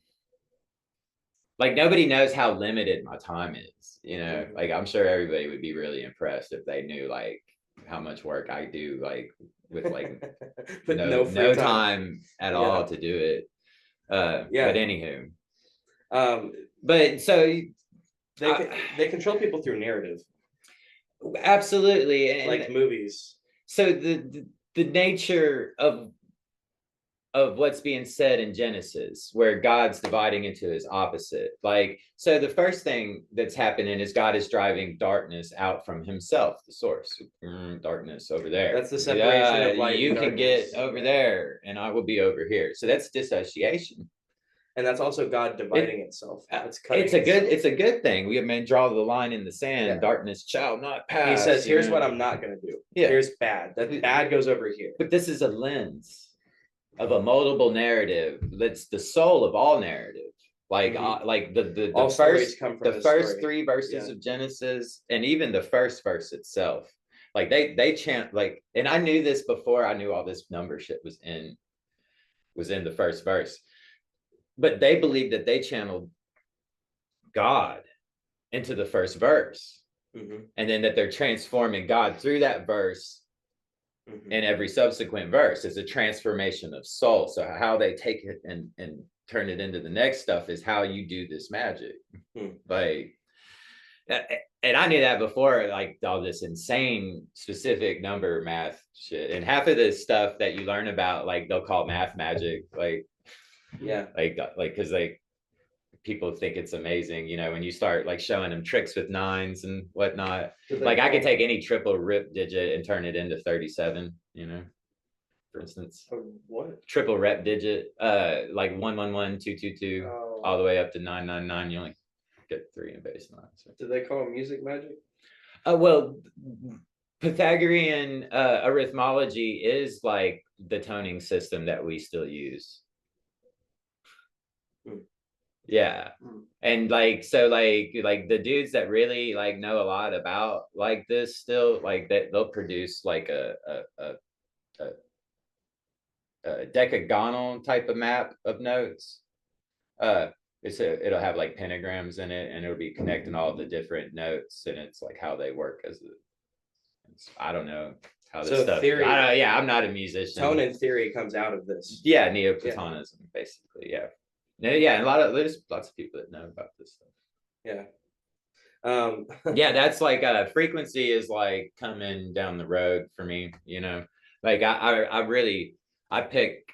like nobody knows how limited my time is, you know. Like I'm sure everybody would be really impressed if they knew like how much work I do, like with like no time at all to do it. But anywho. But so they control people through narrative. Absolutely, and like movies. So the nature of what's being said in Genesis, where God's dividing into his opposite. Like, so the first thing that's happening is God is driving darkness out from himself, the source. Darkness over there. That's the separation of light. You can get over there, and I will be over here. So that's dissociation. And that's also God dividing itself. It's a good thing. We may draw the line in the sand. Darkness shall not pass. He says, "Here's what I'm not going to do. Here's bad. That bad goes over here." But this is a lens. of a multiple narrative. That's the soul of all narrative. Like like the all first come from the first story. 3 verses of Genesis, and even the first verse itself. Like they chant like, and I knew this before I knew all this number shit was in the first verse, but they believed that they channeled God into the first verse, and then that they're transforming God through that verse. In every subsequent verse is a transformation of soul. So how they take it and turn it into the next stuff is how you do this magic. Like, and I knew that before, like all this insane specific number math shit, and half of this stuff that you learn about, like they'll call math magic, like because like people think it's amazing, you know, when you start like showing them tricks with 9s and whatnot. Like I could take any triple rep digit and turn it into 37, you know, for instance. What? Triple rep digit, like 111, 222, all the way up to 999. You only get 3 in base 9. So. Do they call it music magic? Well, Pythagorean arithmology is like the toning system that we still use. Yeah. And like, so like the dudes that really like know a lot about like this still, like that they'll produce like a decagonal type of map of notes. It'll have like pentagrams in it, and it'll be connecting all the different notes, and it's like how they work I don't know how this stuff. Theory, I'm not a musician. Tone and theory comes out of this. Yeah, Neoplatonism, basically. Yeah. Yeah, and there's lots of people that know about this stuff. Yeah. Yeah, that's like frequency is like coming down the road for me, you know. Like I pick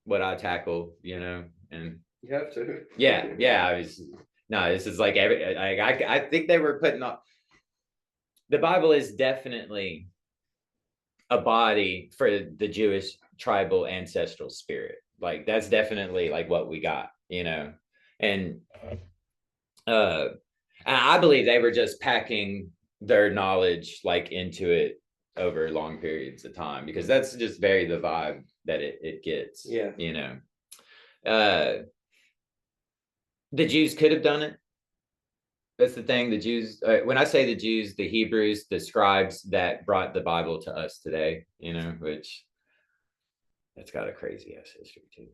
what I tackle, you know, and you have to. Yeah. This is like I think they were putting up. The Bible is definitely a body for the Jewish tribal ancestral spirit. Like that's definitely like what we got, you know. And I believe they were just packing their knowledge like into it over long periods of time, because that's just very the vibe that it gets. Yeah. You know, the Jews could have done it. That's the thing. The Jews, when I say the Jews, the Hebrews, the scribes that brought the Bible to us today, you know, which that's got a crazy ass history too.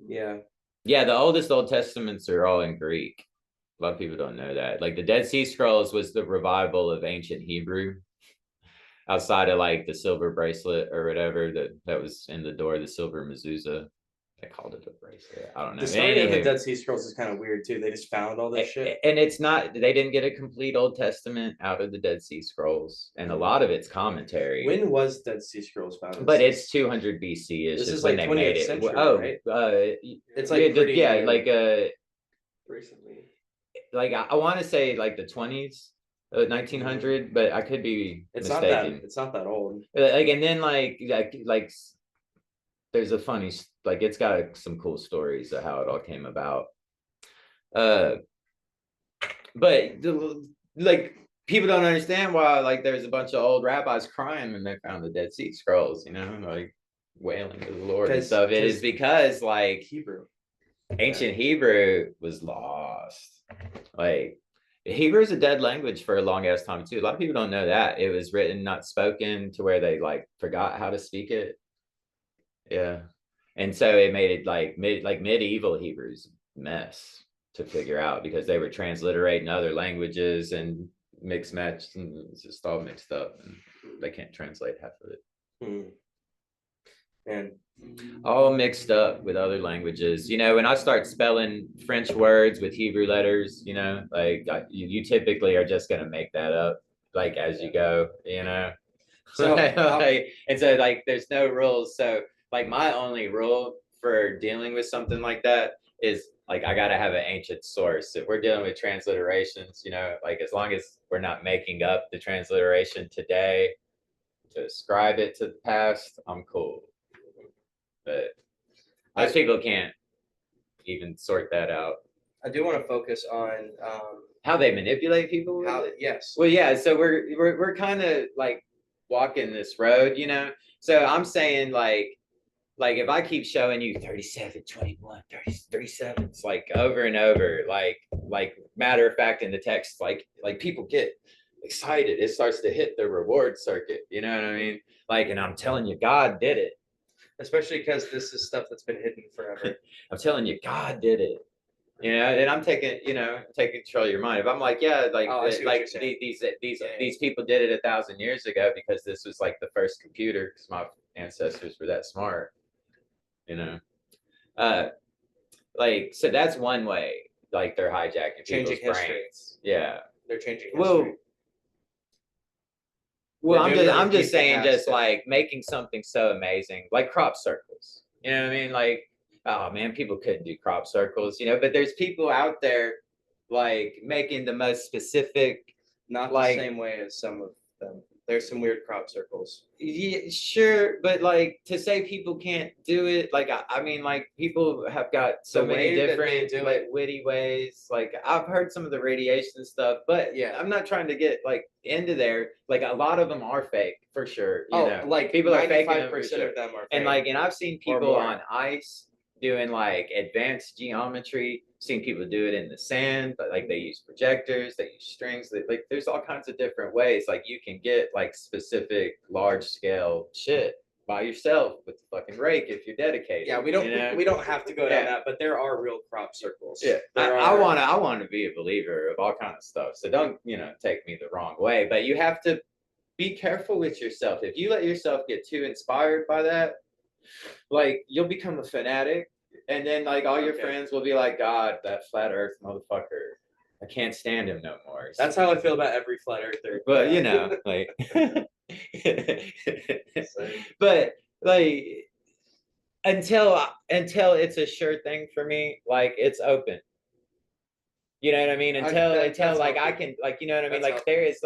Yeah. Yeah, the oldest Old Testaments are all in Greek. A lot of people don't know that. Like the Dead Sea Scrolls was the revival of ancient Hebrew, outside of like the silver bracelet or whatever that was in the door, the silver mezuzah. I called it a bracelet. I don't know. The story of the Dead Sea Scrolls is kind of weird too. They just found all this shit. And it's not, they didn't get a complete Old Testament out of the Dead Sea Scrolls. And a lot of it's commentary. When was Dead Sea Scrolls found? But it's 200 BC. This is when like they made it. Century, right? It's like recently. Like I want to say like the 20s, 1900, but I could be mistaken. It's not that old. Like, and then like there's a funny, like it's got some cool stories of how it all came about. But like people don't understand why like there's a bunch of old rabbis crying when they found the Dead Sea Scrolls, you know, like wailing to the Lord and stuff. It is because like ancient Hebrew was lost. Like Hebrew is a dead language for a long ass time too. A lot of people don't know that. It was written, not spoken, to where they like forgot how to speak it. Yeah. And so it made it like medieval Hebrew's mess to figure out, because they were transliterating other languages and mix match, and it's just all mixed up, and they can't translate half of it. And all mixed up with other languages. You know, when I start spelling French words with Hebrew letters, you know, like you typically are just going to make that up like as you go, you know. So and so like there's no rules. So like my only rule for dealing with something like that is like I got to have an ancient source. If we're dealing with transliterations, you know, like as long as we're not making up the transliteration today to ascribe it to the past, I'm cool. But most people can't even sort that out. I do want to focus on how they manipulate people. Yes. Well, yeah. So we're kind of like walking this road, you know. So I'm saying like like if I keep showing you 37, 21, 30, 37, it's like over and over, like matter of fact in the text, like people get excited. It starts to hit the reward circuit. You know what I mean? Like, and I'm telling you, God did it. Especially because this is stuff that's been hidden forever. I'm telling you, God did it. You know, and I'm taking control of your mind. If I'm like, yeah, like these people did it 1,000 years ago because this was like the first computer because my ancestors were that smart. You know, like so that's one way. Like they're hijacking changing people's history. Brains. Yeah, they're changing history. Well, I'm just saying, just like making something so amazing, like crop circles. You know what I mean? Like, oh man, people couldn't do crop circles, you know, but there's people out there like making the most specific, not like the same way as some of them. There's some weird crop circles. Yeah, sure, but like to say people can't do it, like I mean, like people have got so many different like witty ways. Like I've heard some of the radiation stuff, but yeah, I'm not trying to get like into there. Like a lot of them are fake for sure. You know, like people are faking them 95% of them are fake. And like, and I've seen people on ice doing like advanced geometry, seen people do it in the sand, but like they use projectors, they use strings, like there's all kinds of different ways. Like you can get like specific large scale shit by yourself with the fucking rake if you're dedicated. Yeah, we don't have to go down that, but there are real crop circles. Yeah, I want to be a believer of all kinds of stuff. So don't take me the wrong way, but you have to be careful with yourself. If you let yourself get too inspired by that, like you'll become a fanatic, and then like all your friends will be like, God, that flat earth motherfucker, I can't stand him no more. That's how I feel about every flat earther. But like but like until it's a sure thing for me, like it's open. You know what I mean? Until like I can, like, you know what I mean? Like there is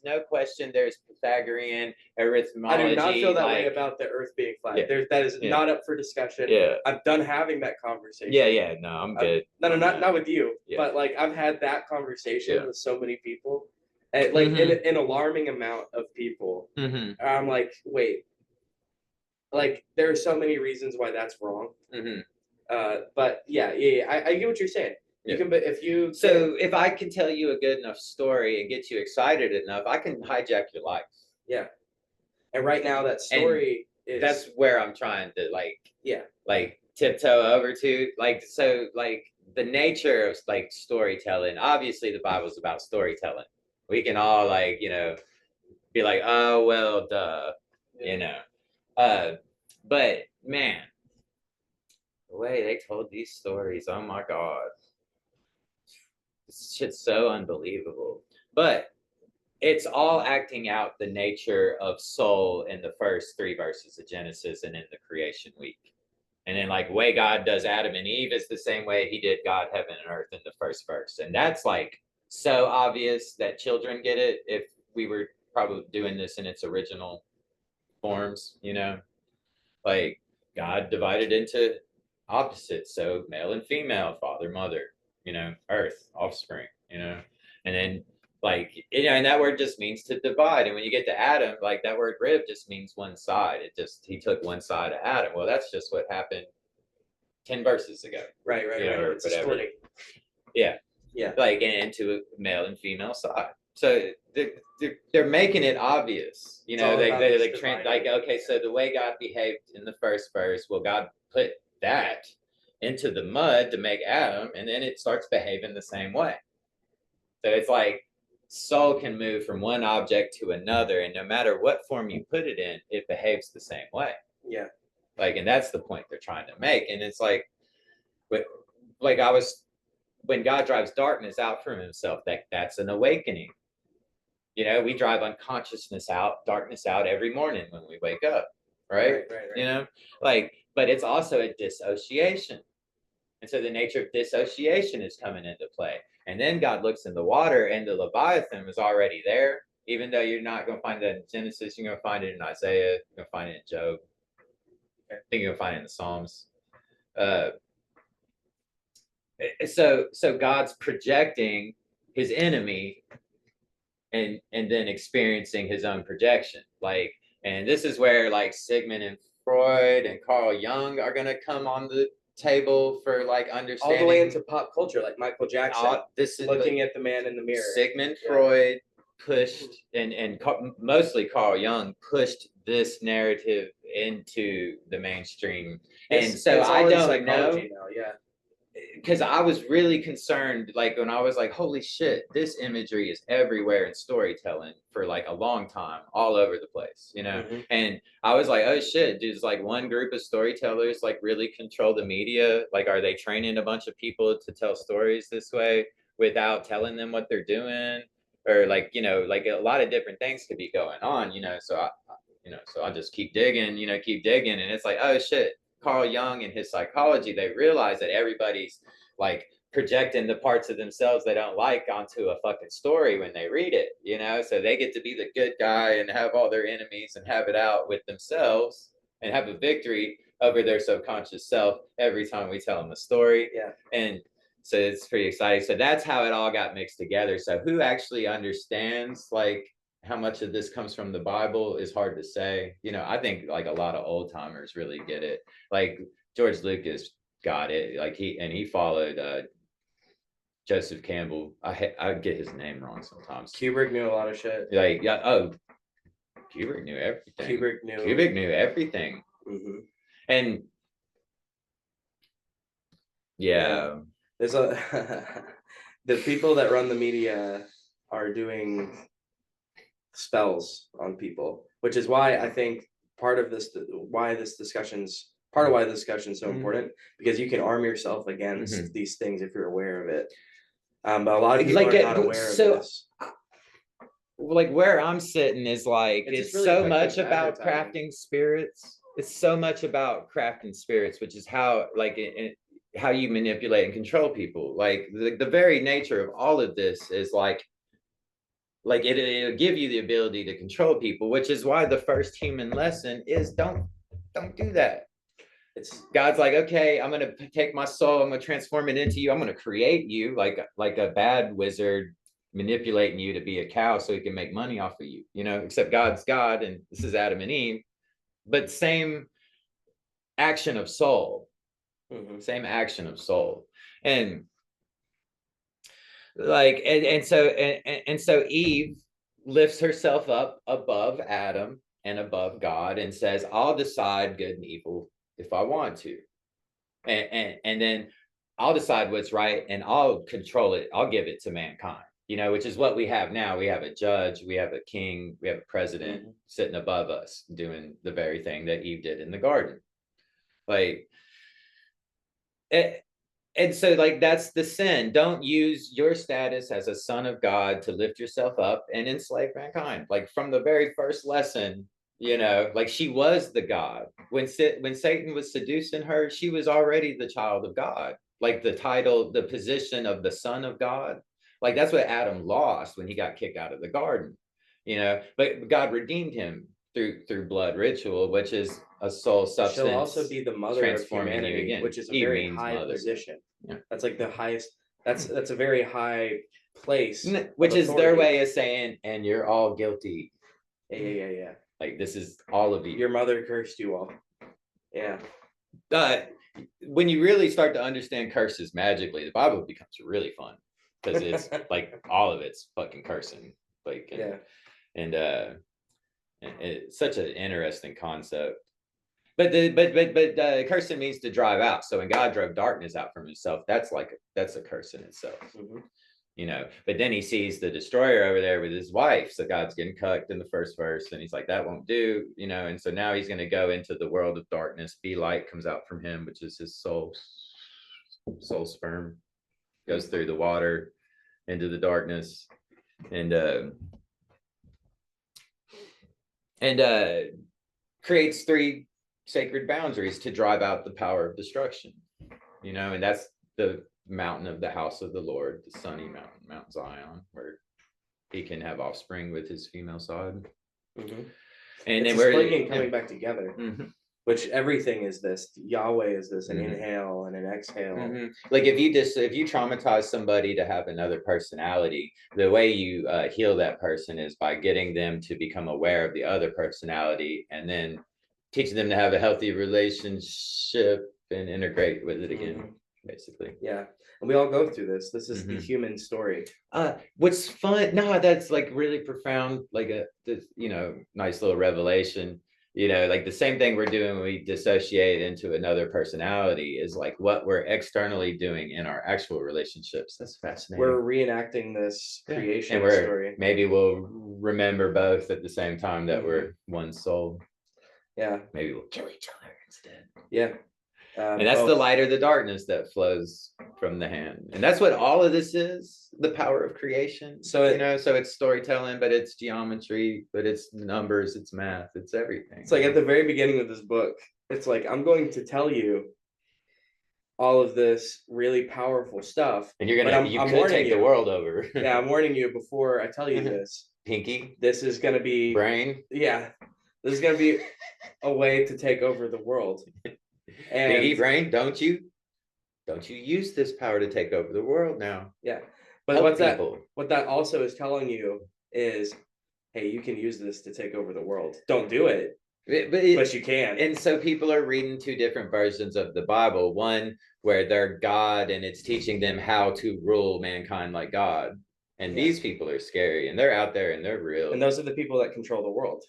no question. There's Pythagorean arithmetic. I do not feel that way about the Earth being flat. Yeah. That is not up for discussion. Yeah, I'm done having that conversation. Yeah. No, I'm good. No, not with you. Yeah. But like I've had that conversation with so many people, and like an alarming amount of people. I'm like, wait, like there are so many reasons why that's wrong. But yeah, I get what you're saying. You can, but if I can tell you a good enough story and get you excited enough, I can hijack your life. Yeah. And right now that story that's where I'm trying to like tiptoe over to, like, so like the nature of like storytelling. Obviously the Bible's about storytelling. We can all like, be like, oh well, duh, but man, the way they told these stories, oh my God. It's just so unbelievable. But it's all acting out the nature of soul in the first 3 verses of Genesis and in the creation week. And then like way God does Adam and Eve is the same way he did God, heaven, and earth in the first verse. And that's like so obvious that children get it if we were probably doing this in its original forms, like God divided into opposites. So male and female, father, mother, earth, offspring, and then like, and that word just means to divide. And when you get to Adam, like that word rib just means one side. He took one side of Adam. Well, that's just what happened 10 verses ago. Right. Or it's whatever. Yeah. Like into a male and female side. So they're making it obvious, okay, so the way God behaved in the first verse, well, God put that into the mud to make Adam, and then it starts behaving the same way. So it's like soul can move from one object to another, and no matter what form you put it in, it behaves the same way. Yeah. Like, and that's the point they're trying to make. And it's like, when God drives darkness out from himself, that's an awakening. We drive unconsciousness out, darkness out every morning when we wake up, right? But it's also a dissociation. And so the nature of dissociation is coming into play. And then God looks in the water, and the Leviathan was already there. Even though you're not going to find that in Genesis, you're going to find it in Isaiah, you're going to find it in Job. I think you're going to find it in the Psalms. So God's projecting his enemy and then experiencing his own projection. Like, and this is where like Sigmund and Freud and Carl Jung are going to come on the table for like understanding all the way into pop culture, like Michael Jackson. This is looking at the man in the mirror. Sigmund Freud pushed, and mostly Carl Jung pushed this narrative into the mainstream. And so I don't know. Now, yeah. Because I was really concerned, like when I was like, holy shit, this imagery is everywhere in storytelling for like a long time, all over the place, you know? And I was like, oh shit, does like one group of storytellers like really control the media? Like, are they training a bunch of people to tell stories this way without telling them what they're doing? Or like, you know, like a lot of different things could be going on, you know? So I just keep digging, and it's like, oh shit, Carl Jung and his psychology, they realize that everybody's like projecting the parts of themselves they don't like onto a fucking story when they read it, you know? So they get to be the good guy and have all their enemies and have it out with themselves and have a victory over their subconscious self every time we tell them a story. Yeah. And so it's pretty exciting. So that's how it all got mixed together. So who actually understands like how much of this comes from the Bible is hard to say. You know, I think like a lot of old timers really get it. Like George Lucas got it. Like he followed Joseph Campbell. I get his name wrong sometimes. Kubrick knew a lot of shit. Like Kubrick knew everything. Kubrick knew everything. And yeah, there's a the people that run the media are doing spells on people, which is why I think part of why this discussion's so important, because you can arm yourself against these things if you're aware of it. But a lot of people are not aware of this. Like where I'm sitting is like it's really so much about crafting spirits. It's so much about crafting spirits, which is how like how you manipulate and control people. Like the very nature of all of this is like it'll give you the ability to control people, which is why the first human lesson is don't do that. It's God's like, okay, I'm gonna take my soul, I'm gonna transform it into you, I'm gonna create you like a bad wizard manipulating you to be a cow so he can make money off of you, you know, except God's God and this is Adam and Eve, but same action of soul. Same action of soul. And like and so Eve lifts herself up above Adam and above God and says, I'll decide good and evil if I want to, and then I'll decide what's right and I'll control it, I'll give it to mankind, you know, which is what we have now. We have a judge, we have a king, we have a president sitting above us doing the very thing that Eve did in the garden. Like and so like that's the sin. Don't use your status as a son of God to lift yourself up and enslave mankind. Like from the very first lesson, you know, like she was the God. When Satan was seducing her, she was already the child of God. Like the title, the position of the son of God. Like that's what Adam lost when he got kicked out of the garden, you know, but God redeemed him through blood ritual, which is a soul substance. She'll also be the mother of humanity, again, which is a very high position. Yeah. That's like the highest. That's a very high place, which is their way of saying, and you're all guilty. Yeah. Like this is all of you. Your mother cursed you all. Yeah. But when you really start to understand curses magically, the Bible becomes really fun because it's like all of it's fucking cursing. Like and it's such an interesting concept. But cursing means to drive out. So when God drove darkness out from himself, that's a curse in itself. You know, but then he sees the destroyer over there with his wife. So God's getting cucked in the first verse, and he's like, that won't do, you know. And so now he's going to go into the world of darkness. Be light comes out from him, which is his soul sperm, goes through the water into the darkness, and creates 3 sacred boundaries to drive out the power of destruction, you know. And that's the mountain of the house of the Lord, the sunny mountain, Mount Zion, where he can have offspring with his female side. And then we're coming back together, which everything is this. Yahweh is this, an inhale and an exhale. Like if you traumatize somebody to have another personality, the way you heal that person is by getting them to become aware of the other personality and then teaching them to have a healthy relationship and integrate with it again, basically. Yeah. And we all go through this. This is the human story. What's fun? No, that's like really profound, like nice little revelation. Like the same thing we're doing when we dissociate into another personality is like what we're externally doing in our actual relationships. That's fascinating. We're reenacting this creation story. Maybe we'll remember both at the same time that we're one soul. Yeah. Maybe we'll kill each other instead. Yeah. And that's the light or the darkness that flows from the hand. And that's what all of this is, the power of creation. So, so it's storytelling, but it's geometry, but it's numbers, it's math, it's everything. It's like at the very beginning of this book, it's like, I'm going to tell you all of this really powerful stuff. And you could take the world over. Yeah, I'm warning you before I tell you this. Pinky. This is going to be... Brain. Yeah. This is going to be a way to take over the world. And Pinky brain, don't you use this power to take over the world now? Yeah, but what that also is telling you is, hey, you can use this to take over the world. Don't do it, but you can. And so people are reading two different versions of the Bible. One where they're God and it's teaching them how to rule mankind like God. And these people are scary and they're out there and they're real. And those are the people that control the world.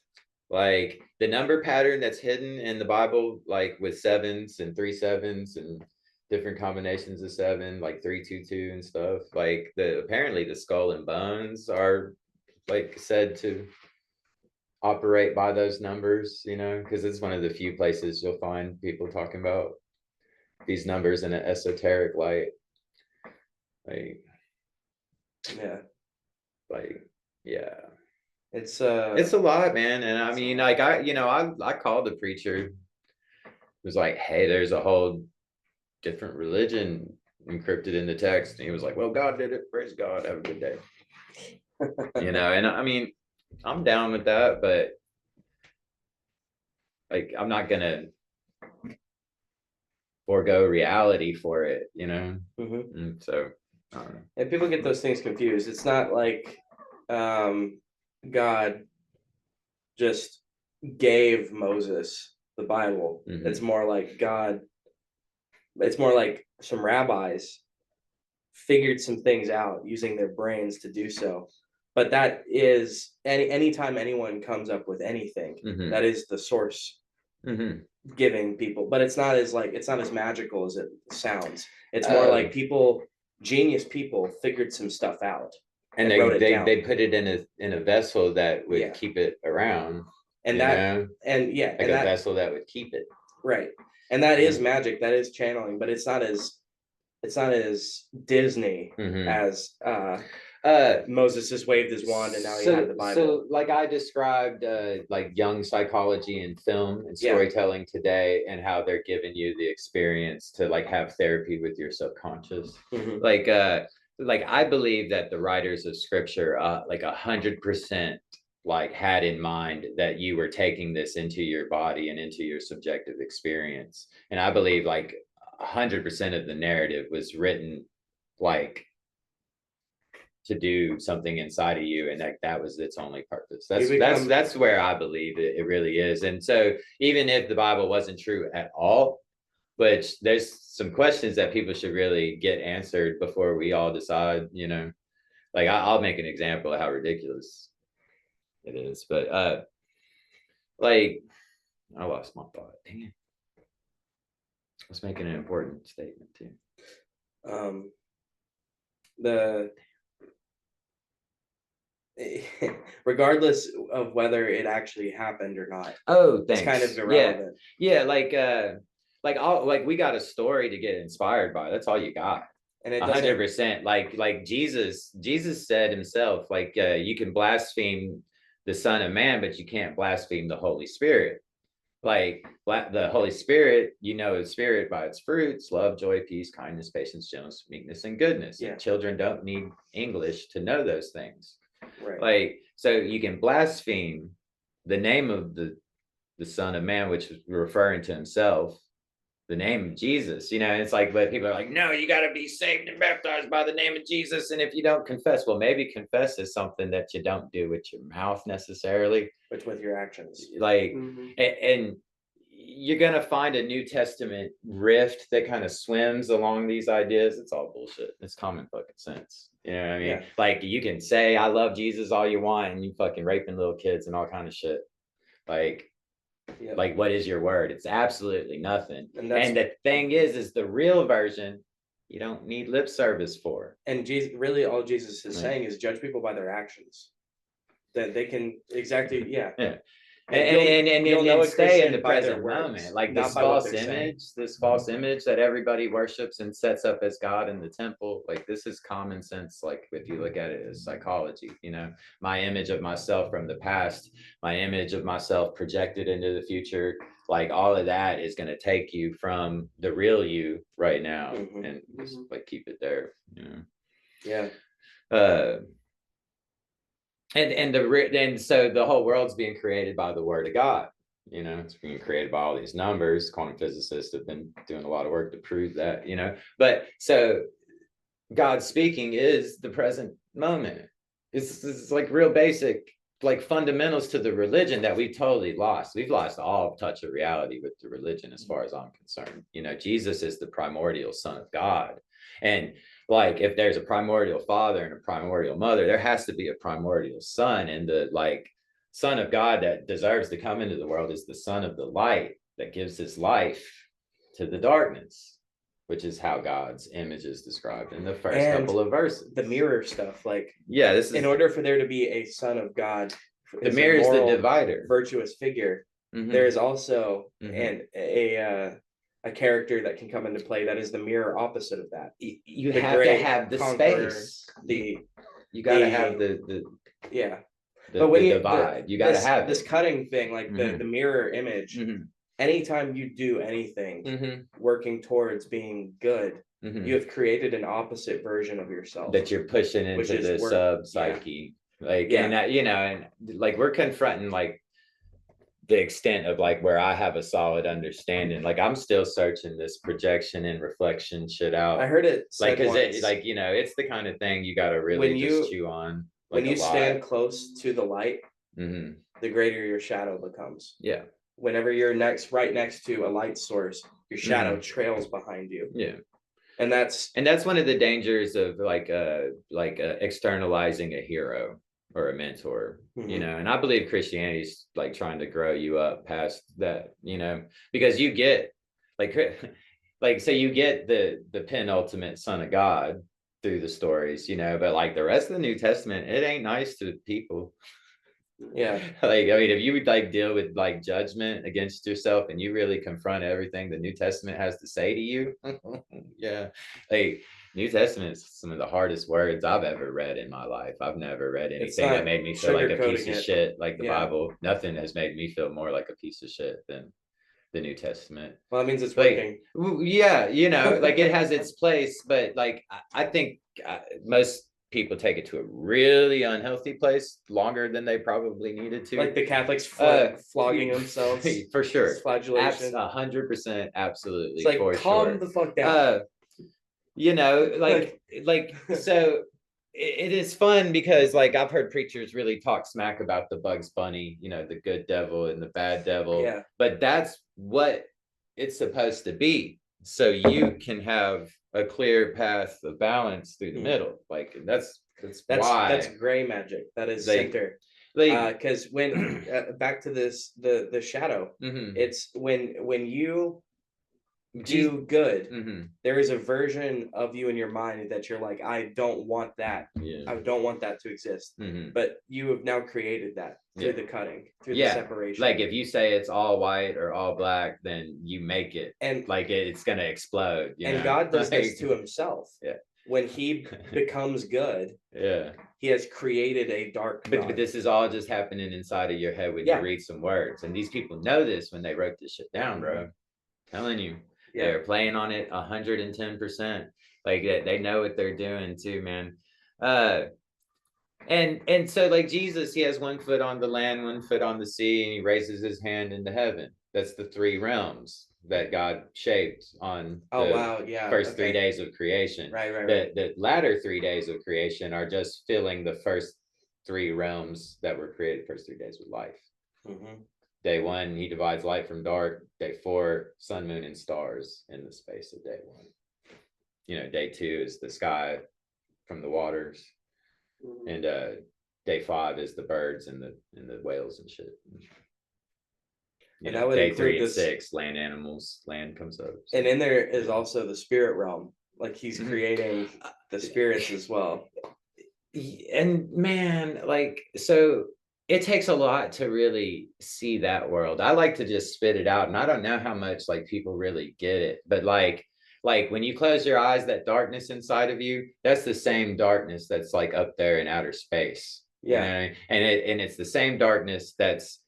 Like the number pattern that's hidden in the Bible, like with 7s and 3 7s and different combinations of 7, like 3 2 2 and stuff. Like apparently the skull and bones are like said to operate by those numbers, because it's one of the few places you'll find people talking about these numbers in an esoteric light. Like, yeah. It's a lot, man. And I mean, like I called the preacher. It was like, hey, there's a whole different religion encrypted in the text. And he was like, well, God did it. Praise God. Have a good day. And I mean, I'm down with that, but like, I'm not gonna forego reality for it, And so and people get those things confused. It's not like God just gave Moses the Bible. It's more like some rabbis figured some things out using their brains to do so. But that is anytime anyone comes up with anything, that is the source giving people. But it's not as magical as it sounds. It's more like genius people figured some stuff out. And they put it in a vessel that would keep it around, a vessel that would keep it right. And that is magic. That is channeling, but it's not as Disney as Moses just waved his wand and now he had the Bible. So, like I described, like young psychology and film and storytelling today, and how they're giving you the experience to like have therapy with your subconscious, Like I believe that the writers of scripture, like 100%, like had in mind that you were taking this into your body and into your subjective experience. And I believe like 100% of the narrative was written like to do something inside of you, and that was its only purpose. That's where I believe it really is. And so even if the Bible wasn't true at all, which there's some questions that people should really get answered before we all decide, like I'll make an example of how ridiculous it is, but like I lost my thought. Dang it. I was making an important statement too. Regardless of whether it actually happened or not. Oh, thanks. It's kind of irrelevant. Yeah, like we got a story to get inspired by. That's all you got. And 100%. Like Jesus said himself, like you can blaspheme the Son of Man, but you can't blaspheme the Holy Spirit. Like the Holy Spirit, the Spirit by its fruits: love, joy, peace, kindness, patience, gentleness, meekness, and goodness. Yeah. Children don't need English to know those things. Right. Like, so you can blaspheme the name of the Son of Man, which is referring to himself, the name of Jesus, it's like, but people are like, no, you got to be saved and baptized by the name of Jesus. And if you don't confess, well, maybe confess is something that you don't do with your mouth necessarily, but with your actions. Like, and you're going to find a New Testament rift that kind of swims along these ideas. It's all bullshit. It's common fucking sense. You know what I mean? Yeah. Like, you can say, I love Jesus all you want, and you fucking raping little kids and all kind of shit. Like, Yep. like, what is your word? It's absolutely nothing. And the thing is the real version, you don't need lip service for. And Jesus, really all Jesus is saying is judge people by their actions. That they can exactly, yeah. And you'll know a stay in Christian the by their present words, moment, like not this by what false they're saying. image, this false image that everybody worships and sets up as God in the temple. Like, this is common sense. Like, if you look at it as psychology, you know, my image of myself from the past, my image of myself projected into the future, like all of that is going to take you from the real you right now, and just like keep it there, you know. Yeah. And so the whole world's being created by the word of God. You know, it's being created by all these numbers. Quantum physicists have been doing a lot of work to prove that, you know. But so God speaking is the present moment. It's like real basic, like fundamentals to the religion that we've totally lost. We've lost all touch of reality with the religion as far as I'm concerned. You know, Jesus is the primordial Son of God. And like, if there's a primordial father and a primordial mother, there has to be a primordial son. And the like Son of God that deserves to come into the world is the Son of the light that gives his life to the darkness, which is how God's image is described in the first couple of verses. The mirror stuff, like, yeah, this is in order for there to be a Son of God, the mirror is the divider, virtuous figure. There is also a character that can come into play that is the mirror opposite of that. You have to have the space. You got to have the yeah. But when you divide, you got to have this cutting thing, like the mirror image. Anytime you do anything working towards being good, you have created an opposite version of yourself that you're pushing into the sub psyche. Like, and that, you know, and like we're confronting like the extent of like where I have a solid understanding. Like, I'm still searching this projection and reflection shit out. I heard it like, because it, like, you know, it's the kind of thing you got to really just chew on. Like, when you stand close to the light, the greater your shadow becomes. Yeah. Whenever you're right next to a light source, your shadow trails behind you. Yeah. And that's one of the dangers of externalizing a hero or a mentor, you know. And I believe Christianity's like trying to grow you up past that, you know, because you get so you get the penultimate Son of God through the stories, you know, but like the rest of the New Testament, it ain't nice to people. Yeah. Like, I mean, if you would like deal with like judgment against yourself and you really confront everything the New Testament has to say to you, yeah, like New Testament is some of the hardest words I've ever read in my life. I've never read anything that made me feel like a piece of shit like the Bible. Nothing has made me feel more like a piece of shit than the New Testament. Well, that means it's working. Yeah, you know, like it has its place, but like I think most people take it to a really unhealthy place longer than they probably needed to. Like the Catholics flogging themselves. For sure. Flagellation. 100%, absolutely. It's like, calm the fuck down. You know, like so it is fun because like I've heard preachers really talk smack about the Bugs Bunny, you know, the good devil and the bad devil. Yeah. But that's what it's supposed to be. So you can have a clear path of balance through the middle. Like that's why that's gray magic. That is center. Because when back to this the shadow, it's when you do good, there is a version of you in your mind that you're like, I don't want that. I don't want that to exist. But you have now created that through the cutting, through the separation. Like if you say it's all white or all black, then you make it, and like it's gonna explode. You know? God does this to himself. Yeah. When he becomes good, he has created a dark. But this is all just happening inside of your head when you read some words, and these people know this when they wrote this shit down, bro. I'm telling you. Yeah. They're playing on it 110%. Like they know what they're doing too, man. And so like Jesus, he has 1 foot on the land, 1 foot on the sea, and he raises his hand into heaven. That's the 3 realms that God shaped on the first 3 days of creation. Right. The latter 3 days of creation are just filling the first 3 realms that were created, first 3 days with life. Day 1, he divides light from dark. Day 4, sun, moon, and stars in the space of day 1. Day 2 is the sky from the waters, and day 5 is the birds and the whales and shit. And that would day include 3 and this 6, land animals, land comes up. And in there is also the spirit realm. Like he's creating the spirits as well. And man, like, so it takes a lot to really see that world. I like to just spit it out, and I don't know how much like people really get it, but like when you close your eyes, that darkness inside of you, that's the same darkness that's like up there in outer space. Yeah. And it's the same darkness that's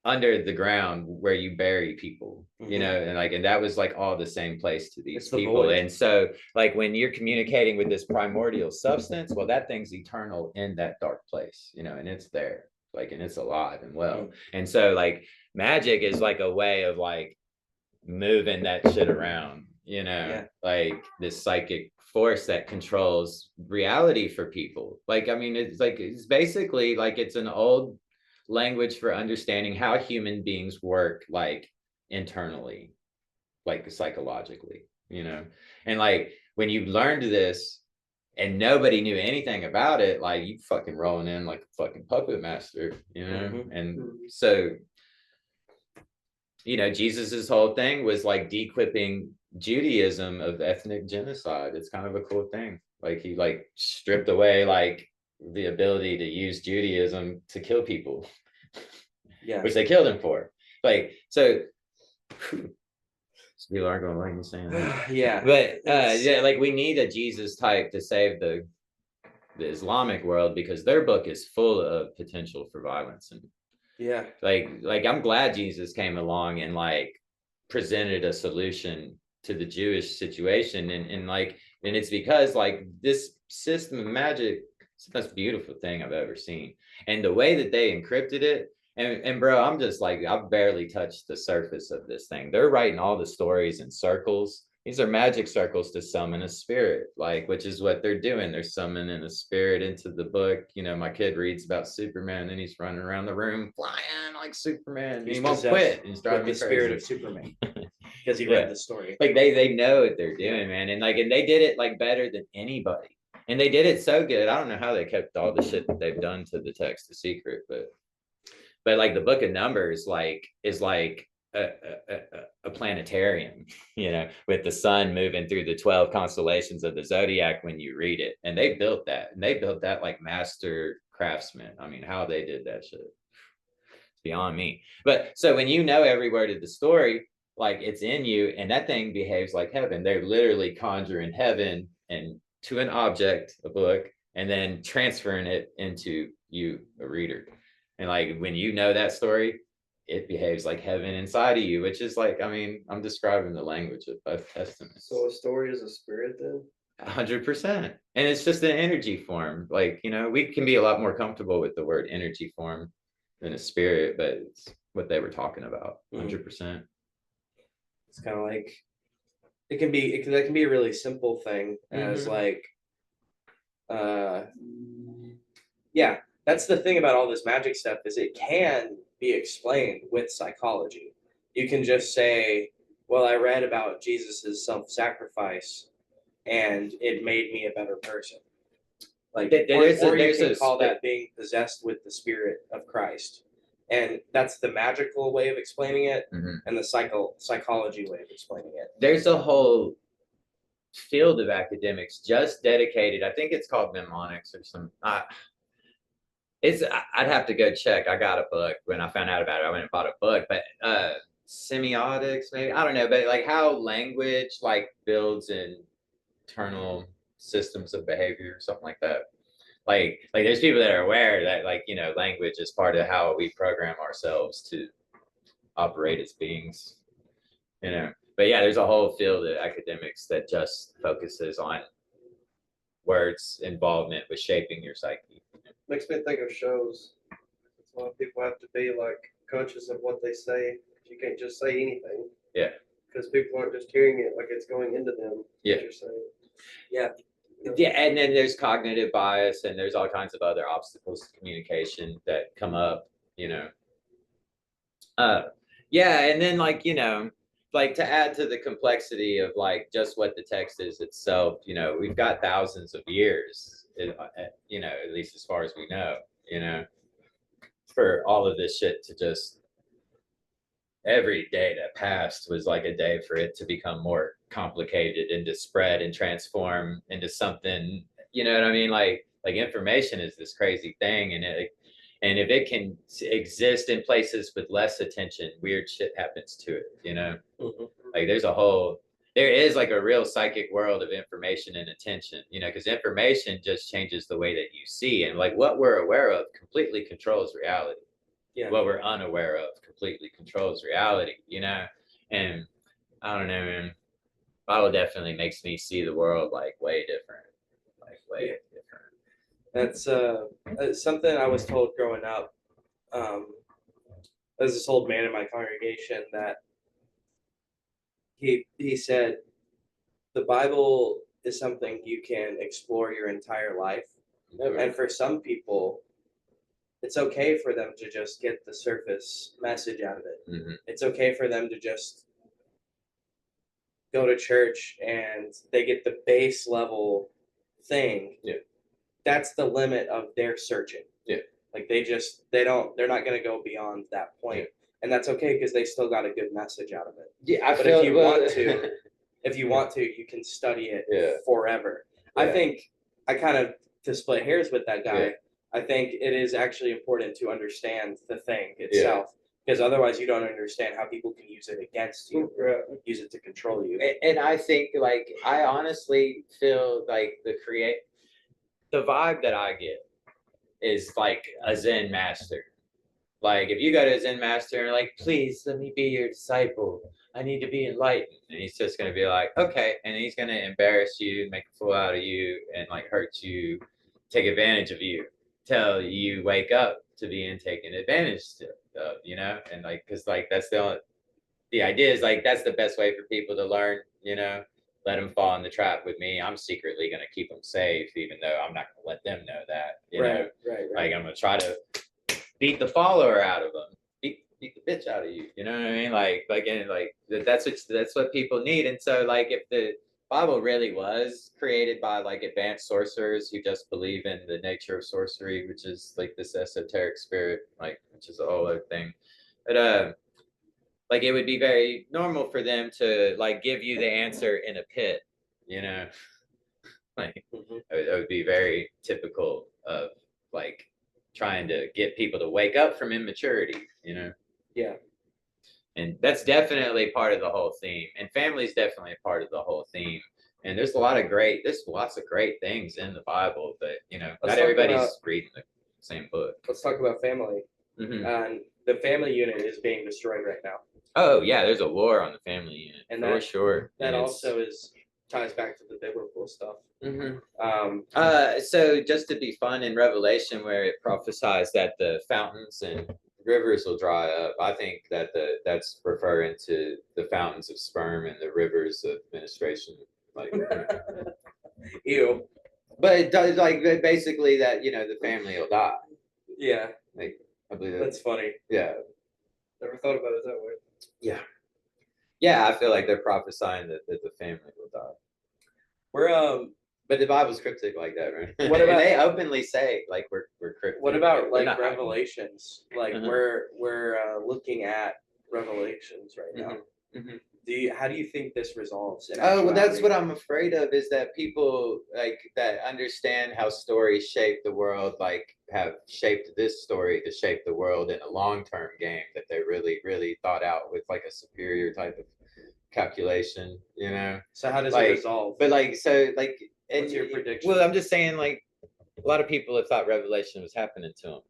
under the ground where you bury people, and that was like all the same place to these people. And so like when you're communicating with this primordial substance, well, that thing's eternal in that dark place, and it's there, like, and it's alive and well. And so like magic is like a way of like moving that shit around, like this psychic force that controls reality for people. Like, I mean, it's basically like it's an old language for understanding how human beings work, like internally, like psychologically, and like when you learned this and nobody knew anything about it, like you fucking rolling in like a fucking puppet master, and so Jesus's whole thing was like dequipping Judaism of ethnic genocide. It's kind of a cool thing. Like he like stripped away like the ability to use Judaism to kill people, which they killed him for. Like, so people aren't going to like me saying that. But like we need a Jesus type to save the Islamic world, because their book is full of potential for violence. And like I'm glad Jesus came along and like presented a solution to the Jewish situation, and it's because like this system of magic, it's the most beautiful thing I've ever seen. And the way that they encrypted it, and bro, I'm just like, I've barely touched the surface of this thing. They're writing all the stories in circles. These are magic circles to summon a spirit, like, which is what they're doing. They're summoning a spirit into the book. My kid reads about Superman, and he's running around the room flying like Superman. He won't quit. He's driving me crazy. Spirit of Superman. Because he read the story. Like they know what they're doing, man. And they did it like better than anybody. And they did it so good. I don't know how they kept all the shit that they've done to the text a secret, but like the book of Numbers is like a planetarium, with the sun moving through the 12 constellations of the zodiac when you read it. And they built that like master craftsmen. I mean, how they did that shit, it's beyond me. But so when every word of the story, like it's in you, and that thing behaves like heaven. They're literally conjuring heaven and to an object, a book, and then transferring it into you, a reader. And like when that story, it behaves like heaven inside of you, which is like, I mean, I'm describing the language of both testaments. So a story is a spirit then? 100%. And it's just an energy form. Like, we can be a lot more comfortable with the word energy form than a spirit, but it's what they were talking about. 100%. It's kind of like, that can be a really simple thing as like, that's the thing about all this magic stuff, is it can be explained with psychology. You can just say, well, I read about Jesus's self-sacrifice and it made me a better person. Like, or you can call that being possessed with the spirit of Christ. And that's the magical way of explaining it, and the psychology way of explaining it. There's a whole field of academics just dedicated, I think it's called mnemonics or some, I'd have to go check. I got a book when I found out about it. I went and bought a book, but semiotics, maybe, I don't know, but like how language like builds internal systems of behavior or something like that. Like there's people that are aware that like, language is part of how we program ourselves to operate as beings, but yeah, there's a whole field of academics that just focuses on words involvement with shaping your psyche. Makes me think of shows. That's why people have to be like conscious of what they say. You can't just say anything. Yeah. Because people aren't just hearing it like it's going into them. Yeah. What you're saying. Yeah. Yeah, and then there's cognitive bias, and there's all kinds of other obstacles to communication that come up, Yeah, and then like, like to add to the complexity of like just what the text is itself, we've got thousands of years, at least as far as we know, for all of this shit to just every day that passed was like a day for it to become more complicated and to spread and transform into something, you know what I mean? Like information is this crazy thing, and if it can exist in places with less attention, weird shit happens to it, Mm-hmm. Like there is like a real psychic world of information and attention, because information just changes the way that you see, and like what we're aware of completely controls reality. Yeah. What we're unaware of completely controls reality, and I don't know, man. Bible definitely makes me see the world like way different, different. That's something I was told growing up. There's this old man in my congregation that he said the Bible is something you can explore your entire life. Never. And for some people, it's okay for them to just get the surface message out of it. Mm-hmm. It's okay for them to just go to church and they get the base level thing. Yeah. That's the limit of their searching. Yeah. Like they're not going to go beyond that point. Yeah. And that's okay because they still got a good message out of it. Yeah, but if you want to, you can study it forever. Yeah. I think I kind of, to split hairs with that guy, I think it is actually important to understand the thing itself, because otherwise you don't understand how people can use it against you, use it to control you. And I think, like, I honestly feel like the vibe that I get is like a Zen master. Like, if you go to a Zen master and like, please let me be your disciple, I need to be enlightened, and he's just going to be like, okay, and he's going to embarrass you, make a fool out of you, and like hurt you, take advantage of you, till you wake up to being taken advantage of, and like, because like that's the idea is like that's the best way for people to learn, let them fall in the trap with me. I'm secretly going to keep them safe, even though I'm not going to let them know that, Right. Like, I'm going to try to beat the follower out of them, beat the bitch out of you. You know what I mean? Like that's what people need. And so like if the Bible really was created by like advanced sorcerers who just believe in the nature of sorcery, which is like this esoteric spirit, like which is a whole other thing. But like it would be very normal for them to like give you the answer in a pit, Like it would be very typical of like trying to get people to wake up from immaturity, Yeah. And that's definitely part of the whole theme. And family is definitely a part of the whole theme. And there's lots of great things in the Bible, but not everybody's reading the same book. Let's talk about family. Mm-hmm. And the family unit is being destroyed right now. Oh yeah, there's a war on the family unit, and for sure. That also ties back to the biblical stuff. Mm-hmm. So just to be fun, in Revelation, where it prophesies that the fountains and rivers will dry up, I think that that's referring to the fountains of sperm and the rivers of menstruation. Like, ew. But it does, like, basically that the family will die. Yeah. Like, I believe that's funny. Yeah. Never thought about it that way. Yeah. Yeah, I feel like they're prophesying that the family will die. But the Bible's cryptic like that, right? What about they openly say like we're cryptic? What about like Revelations? Like we're looking at Revelations right now. Mm-hmm. How do you think this resolves? Oh, well, that's what I'm afraid of, is that people like that understand how stories shape the world, like have shaped this story to shape the world in a long-term game that they really, really thought out with like a superior type of calculation, So how does it resolve? But like, so like, what's your prediction? Well, I'm just saying, like, a lot of people have thought Revelation was happening to them,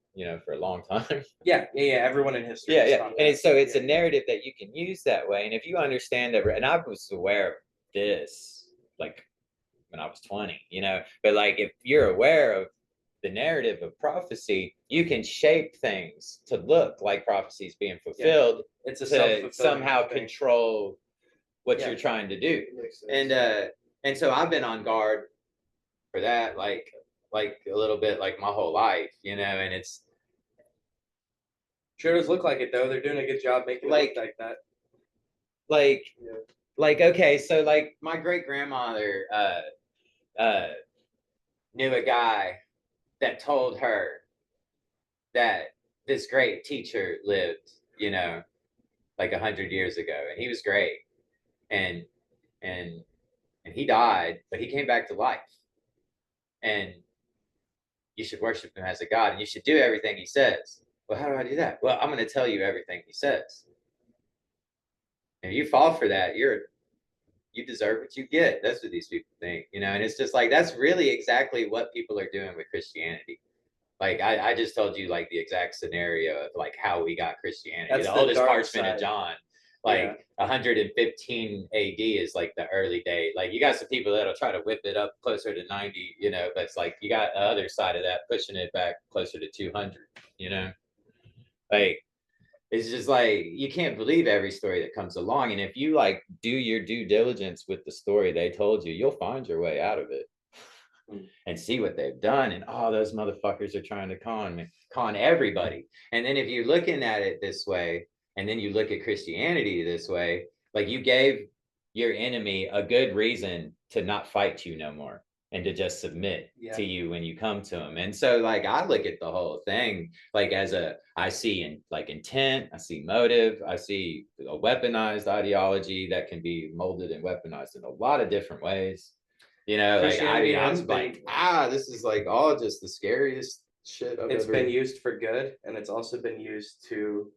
for a long time. Yeah. Everyone in history. Yeah. And it's a narrative that you can use that way. And if you understand that, and I was aware of this, like, when I was 20, but like, if you're aware of the narrative of prophecy, you can shape things to look like prophecies being fulfilled. It's to somehow control what you're trying to do. And so I've been on guard for that, like a little bit, like my whole life, and Sure does look like it though. They're doing a good job making it look like that. Like, Yeah. like, okay, so like my great grandmother knew a guy that told her that this great teacher lived, like 100 years ago, and he was great, and and and he died, but he came back to life, and you should worship him as a god, and you should do everything he says. Well, how do I do that? Well, I'm going to tell you everything he says. And if you fall for that, you deserve what you get. That's what these people think, and it's just like, that's really exactly what people are doing with Christianity. Like I just told you like the exact scenario of like how we got Christianity. That's the the oldest dark parchment side. of John, like 115 AD is like the early day. Like you got some people that'll try to whip it up closer to 90, but it's like you got the other side of that pushing it back closer to 200, like it's just like you can't believe every story that comes along. And if you like do your due diligence with the story they told you, you'll find your way out of it and see what they've done. And those motherfuckers are trying to con everybody. And then if you're looking at it this way, and then you look at Christianity this way, like you gave your enemy a good reason to not fight you no more and to just submit to you when you come to him. And so like I look at the whole thing like I see like intent, I see motive, I see a weaponized ideology that can be molded and weaponized in a lot of different ways. Like I'm like, this is like all just the scariest shit It's been used for good, and it's also been used to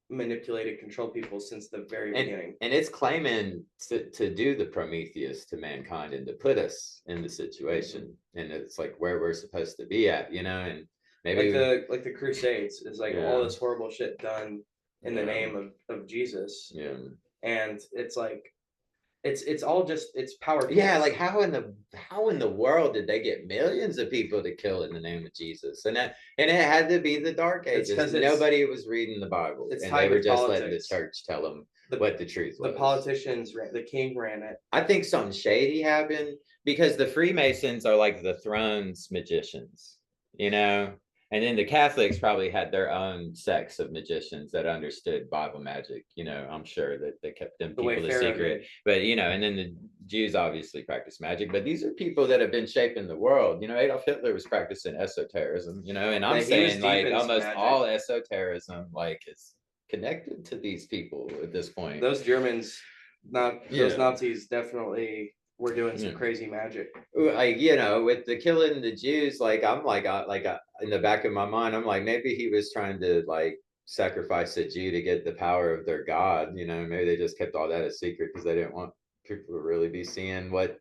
manipulate and control people since the very beginning. And it's claiming to do the Prometheus to mankind and to put us in the situation. And it's like where we're supposed to be at, and maybe like the Crusades is like all this horrible shit done in the name of Jesus. Yeah. And it's like it's all just it's power. Yeah, like how in the world did they get millions of people to kill in the name of Jesus? And it had to be the Dark Ages. Because nobody was reading the Bible, and they were just letting the church tell them what the truth was. The politicians the king ran it. I think something shady happened because the Freemasons are like the throne's magicians, and then the Catholics probably had their own sects of magicians that understood Bible magic. I'm sure that they kept them people a secret. But, and then the Jews obviously practice magic. But these are people that have been shaping the world. Adolf Hitler was practicing esotericism, and I'm saying like almost all esotericism like is connected to these people at this point. Those Germans, those Nazis definitely were doing some crazy magic. Like, with the killing the Jews, like I'm like in the back of my mind, I'm like, maybe he was trying to like sacrifice a Jew to get the power of their God. Maybe they just kept all that a secret because they didn't want people to really be seeing what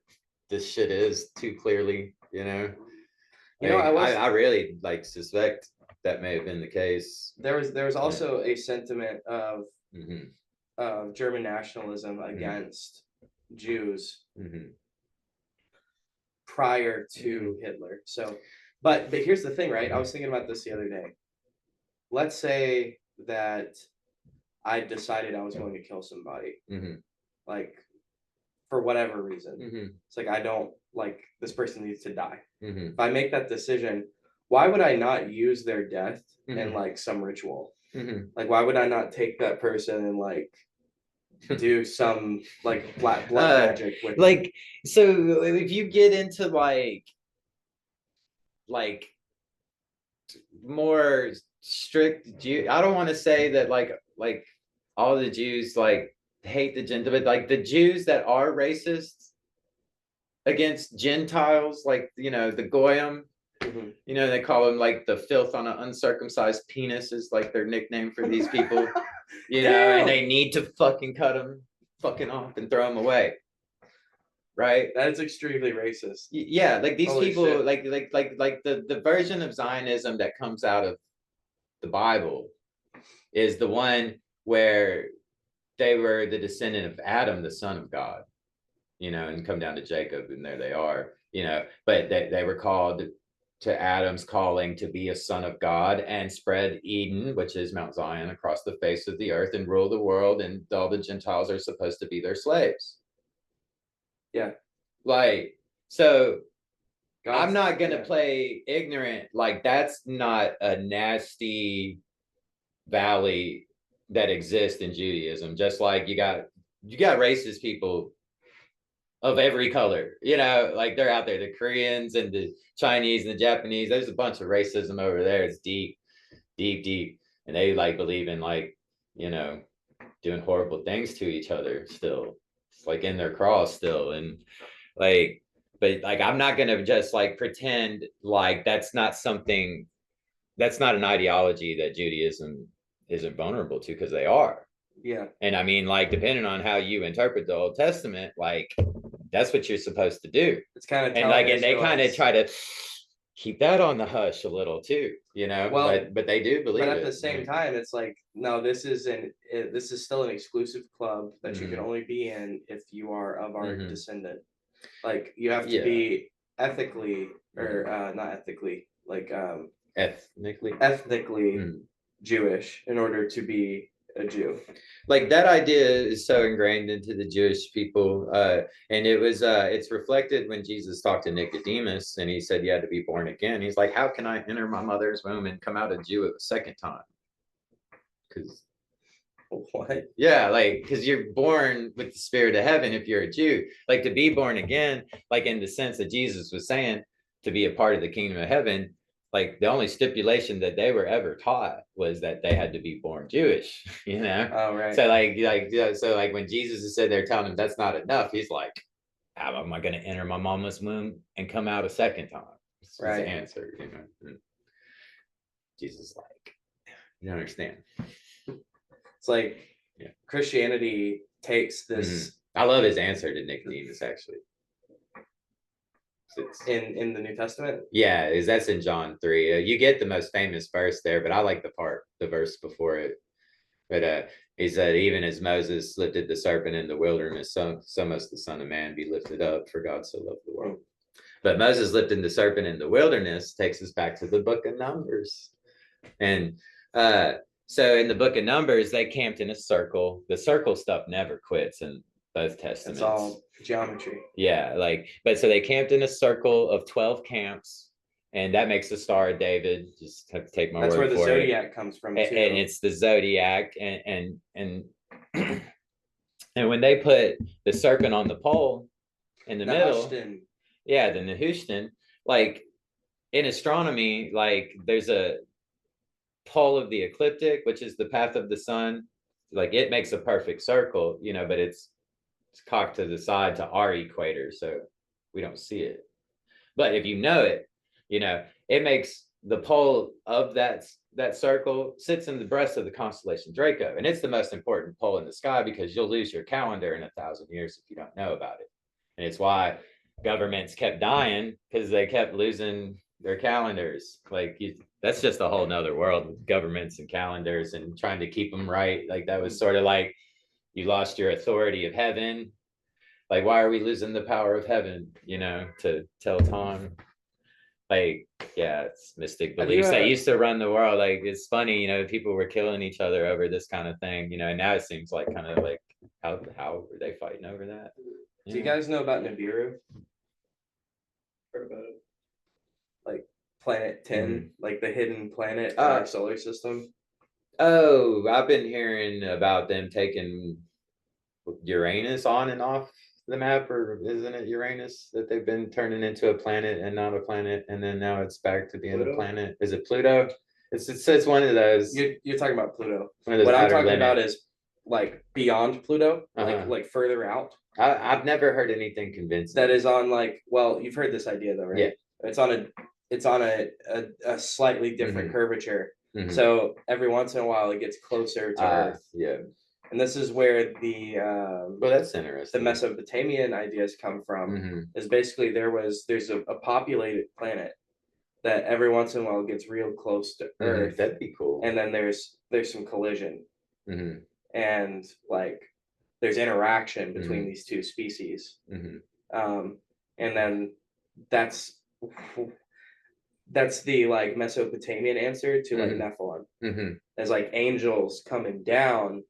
this shit is too clearly. I really like suspect that may have been the case. There was also a sentiment of German nationalism against Jews prior to Hitler. So, but here's the thing, right? I was thinking about this the other day. Let's say that I decided I was going to kill somebody, like for whatever reason. It's like I don't like this person needs to die. If I make that decision, why would I not use their death in like some ritual? Like, why would I not take that person and like do some like blood magic with like so if you get into like more strict Jew, I don't want to say that like all the Jews like hate the Gentile, but like the Jews that are racist against Gentiles, like the Goyim, they call them like the filth on an uncircumcised penis is like their nickname for these people. And they need to fucking cut them fucking off and throw them away. Right? That is extremely racist. Yeah, like these people, like the version of Zionism that comes out of the Bible is the one where they were the descendant of Adam, the son of God, and come down to Jacob, and there they are, but they were called to Adam's calling to be a son of God and spread Eden, which is Mount Zion, across the face of the earth and rule the world. And all the Gentiles are supposed to be their slaves. Yeah. Like, so I'm not going to play ignorant. Like, that's not a nasty valley that exists in Judaism. Just like you got racist people of every color, like they're out there, the Koreans and the Chinese and the Japanese. There's a bunch of racism over there. It's deep, deep, deep. And they like believe in like, doing horrible things to each other still. It's like in their crawl still. And like, but like, I'm not going to just like pretend like that's not an ideology that Judaism isn't vulnerable to, because they are. Yeah. And I mean, like, depending on how you interpret the Old Testament, like, that's what you're supposed to do. It's kind of, and like, and they kind of try to keep that on the hush a little too, well, but they do believe it. But at the same time, it's like, no, this is still an exclusive club that you can only be in if you are of our descendant. Like, you have to be ethically, or not ethically, like ethnically Jewish in order to be a Jew. Like, that idea is so ingrained into the Jewish people, and it's reflected when Jesus talked to Nicodemus and he said you had to be born again. He's like, how can I enter my mother's womb and come out a Jew a second time? Because what? Yeah, like, because you're born with the spirit of heaven if you're a Jew. Like, to be born again, like in the sense that Jesus was saying, to be a part of the kingdom of heaven, like the only stipulation that they were ever taught was that they had to be born Jewish, Oh, right. So like when Jesus said they're telling him that's not enough, he's like, how am I going to enter my mama's womb and come out a second time? That's right. the answer, And Jesus like, you don't understand. It's like Christianity takes this. I love his answer to Nicodemus, actually. In the New Testament? Yeah, that's in John 3. You get the most famous verse there, but I like the verse before it. But he said, even as Moses lifted the serpent in the wilderness, so must the Son of Man be lifted up, for God so loved the world. But Moses lifting the serpent in the wilderness takes us back to the book of Numbers. And so in the book of Numbers, they camped in a circle. The circle stuff never quits in both testaments. It's all geometry. Yeah, but so they camped in a circle of 12 camps, and that makes the Star of David. Just have to take my word for it. That's where the zodiac comes from, too. And it's the zodiac, and and when they put the serpent on the pole in the middle, the Nehushtan, like in astronomy, like there's a pole of the ecliptic, which is the path of the sun. Like, it makes a perfect circle, but it's cocked to the side to our equator, so we don't see it. But if you know it, it makes the pole of that circle sits in the breast of the constellation Draco, and it's the most important pole in the sky, because you'll lose your calendar in 1,000 years if you don't know about it. And it's why governments kept dying, because they kept losing their calendars. Like, that's just a whole nother world with governments and calendars and trying to keep them right. Like, that was sort of like, you lost your authority of heaven. Like, why are we losing the power of heaven, to tell time? Like, yeah, it's mystic beliefs that used to run the world. Like, it's funny, people were killing each other over this kind of thing, and now it seems like kind of like, how were they fighting over that? Do you guys know about Nibiru? Heard about it? Like Planet 10, like the hidden planet in our solar system. Oh, I've been hearing about them taking Uranus on and off the map, or isn't it Uranus that they've been turning into a planet and not a planet, and then now it's back to being a planet? Is it Pluto? It's one of those. You're talking about Pluto. What I'm talking about is like beyond Pluto, like further out. I've never heard anything convincing. That is on you've heard this idea though, right? Yeah. It's on a slightly different curvature. So every once in a while it gets closer to Earth. Yeah. And this is where the that's interesting. The Mesopotamian ideas come from. Is basically there's a populated planet that every once in a while gets real close to Earth. That'd be cool. And then there's some collision. And there's interaction between these two species. And then that's the Mesopotamian answer to Nephilim. As angels coming down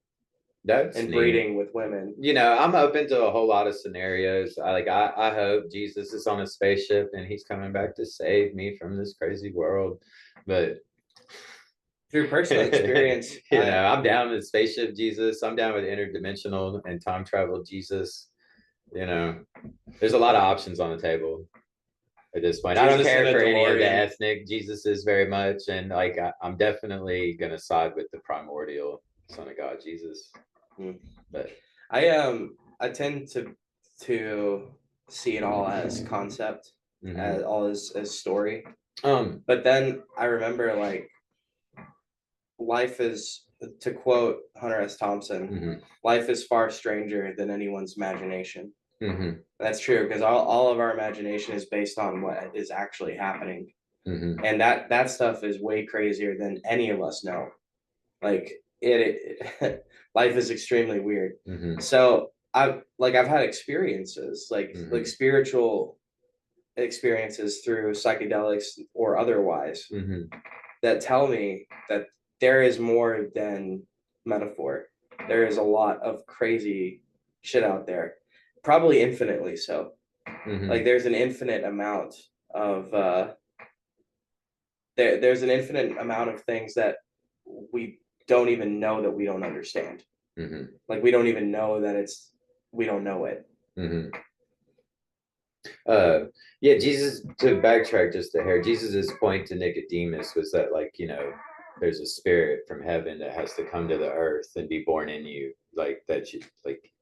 and breeding with women. I'm open to a whole lot of scenarios. I hope Jesus is on a spaceship and he's coming back to save me from this crazy world. But through personal experience. I'm down with spaceship Jesus. I'm down with interdimensional and time travel Jesus. There's a lot of options on the table at this point. I don't care for any of the ethnic Jesuses very much, and like I'm definitely gonna side with the primordial Son of God Jesus. But I tend to see it all as concept, as all as story. But then I remember, like, life is, to quote Hunter S. Thompson, life is far stranger than anyone's imagination. That's true, because all of our imagination is based on what is actually happening. And that stuff is way crazier than any of us know. Like life is extremely weird. So I've had experiences, like spiritual experiences through psychedelics or otherwise, that tell me that there is more than metaphor. There is a lot of crazy shit out there, probably infinitely so. Like there's an infinite amount of there's an infinite amount of things that we don't even know that we don't understand. Like we don't even know that we don't know it. Jesus, to backtrack just a hair, Jesus's point to Nicodemus was that, like, there's a spirit from heaven that has to come to the earth and be born in you, like that you like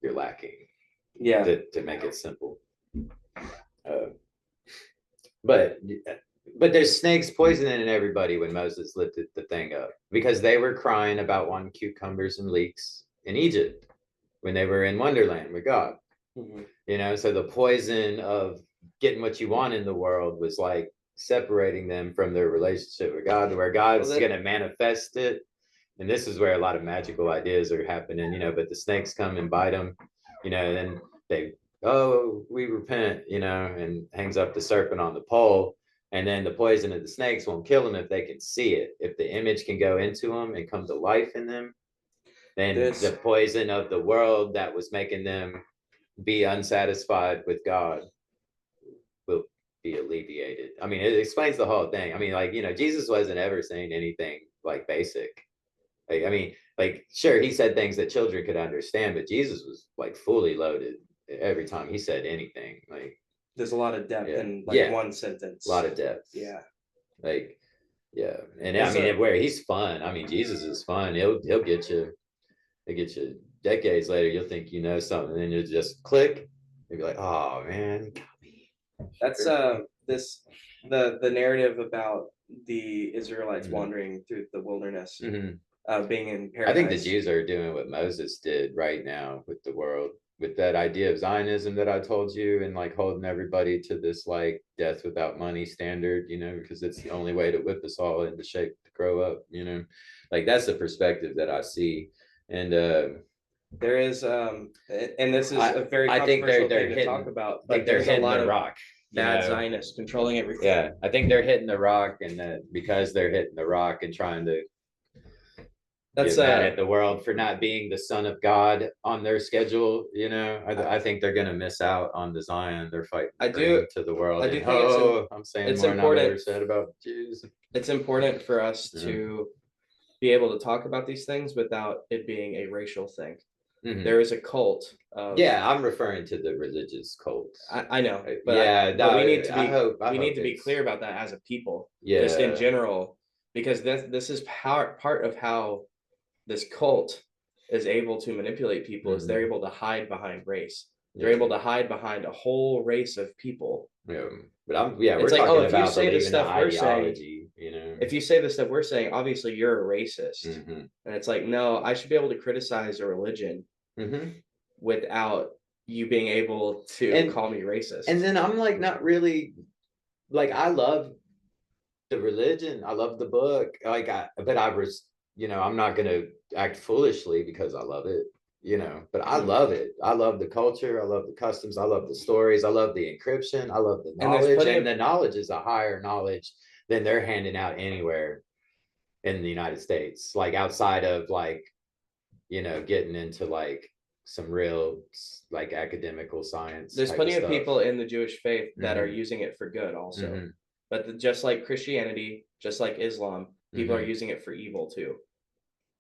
you're lacking. Yeah. To make it simple. But there's snakes poisoning everybody when Moses lifted the thing up, because they were crying about wanting cucumbers and leeks in Egypt when they were in Wonderland with God. So the poison of getting what you want in the world was like separating them from their relationship with God, where God's going to manifest it. And this is where a lot of magical ideas are happening, but the snakes come and bite them, and then we repent, and hangs up the serpent on the pole. And then the poison of the snakes won't kill them if they can see it. If the image can go into them and come to life in them, then the poison of the world that was making them be unsatisfied with God will be alleviated. I mean, it explains the whole thing. I mean, like, Jesus wasn't ever saying anything like basic. Sure, he said things that children could understand, but Jesus was like fully loaded every time he said anything. Like, there's a lot of depth in one sentence. A lot of depth. Yeah. And I mean, where he's fun. I mean, Jesus is fun. He'll get you. He'll get you decades later. You'll think something, and then you'll just click. You'll be like, "Oh man, he got me." That's the narrative about the Israelites wandering through the wilderness, being in paradise. I think the Jews are doing what Moses did right now with the world, with that idea of Zionism that I told you, and like holding everybody to this like death without money standard, because it's the only way to whip us all into shape to grow up, like that's the perspective that I see. And there is and this is a very controversial thing to talk about, but there's a lot of rock bad Zionists controlling everything. Yeah, I think they're hitting the rock, and that because they're hitting the rock and trying to get mad at the world for not being the son of God on their schedule, I think they're gonna miss out on the Zion they're fighting to the world. I do think I'm saying it's more important. than I've ever said about Jews. It's important for us to be able to talk about these things without it being a racial thing. There is a cult. I'm referring to the religious cult. I know, but but we need to be clear about that as a people, just in general, because this is part of how this cult is able to manipulate people. Is they're able to hide behind race. They're able to hide behind a whole race of people. But we're talking about if you say the stuff we're saying, if you say the stuff we're saying, obviously you're a racist. And it's like, no, I should be able to criticize a religion without you being able to call me racist. And then I'm like, not really, like, I love the religion, I love the book, but I was, I'm not gonna act foolishly because I love it, but I love it. I love the culture, I love the customs, I love the stories, I love the encryption, I love the knowledge, and the knowledge is a higher knowledge than they're handing out anywhere in the United States, like outside of like, getting into like some real like academical science. There's plenty of people in the Jewish faith that are using it for good also. But just like Christianity, just like Islam, people are using it for evil too.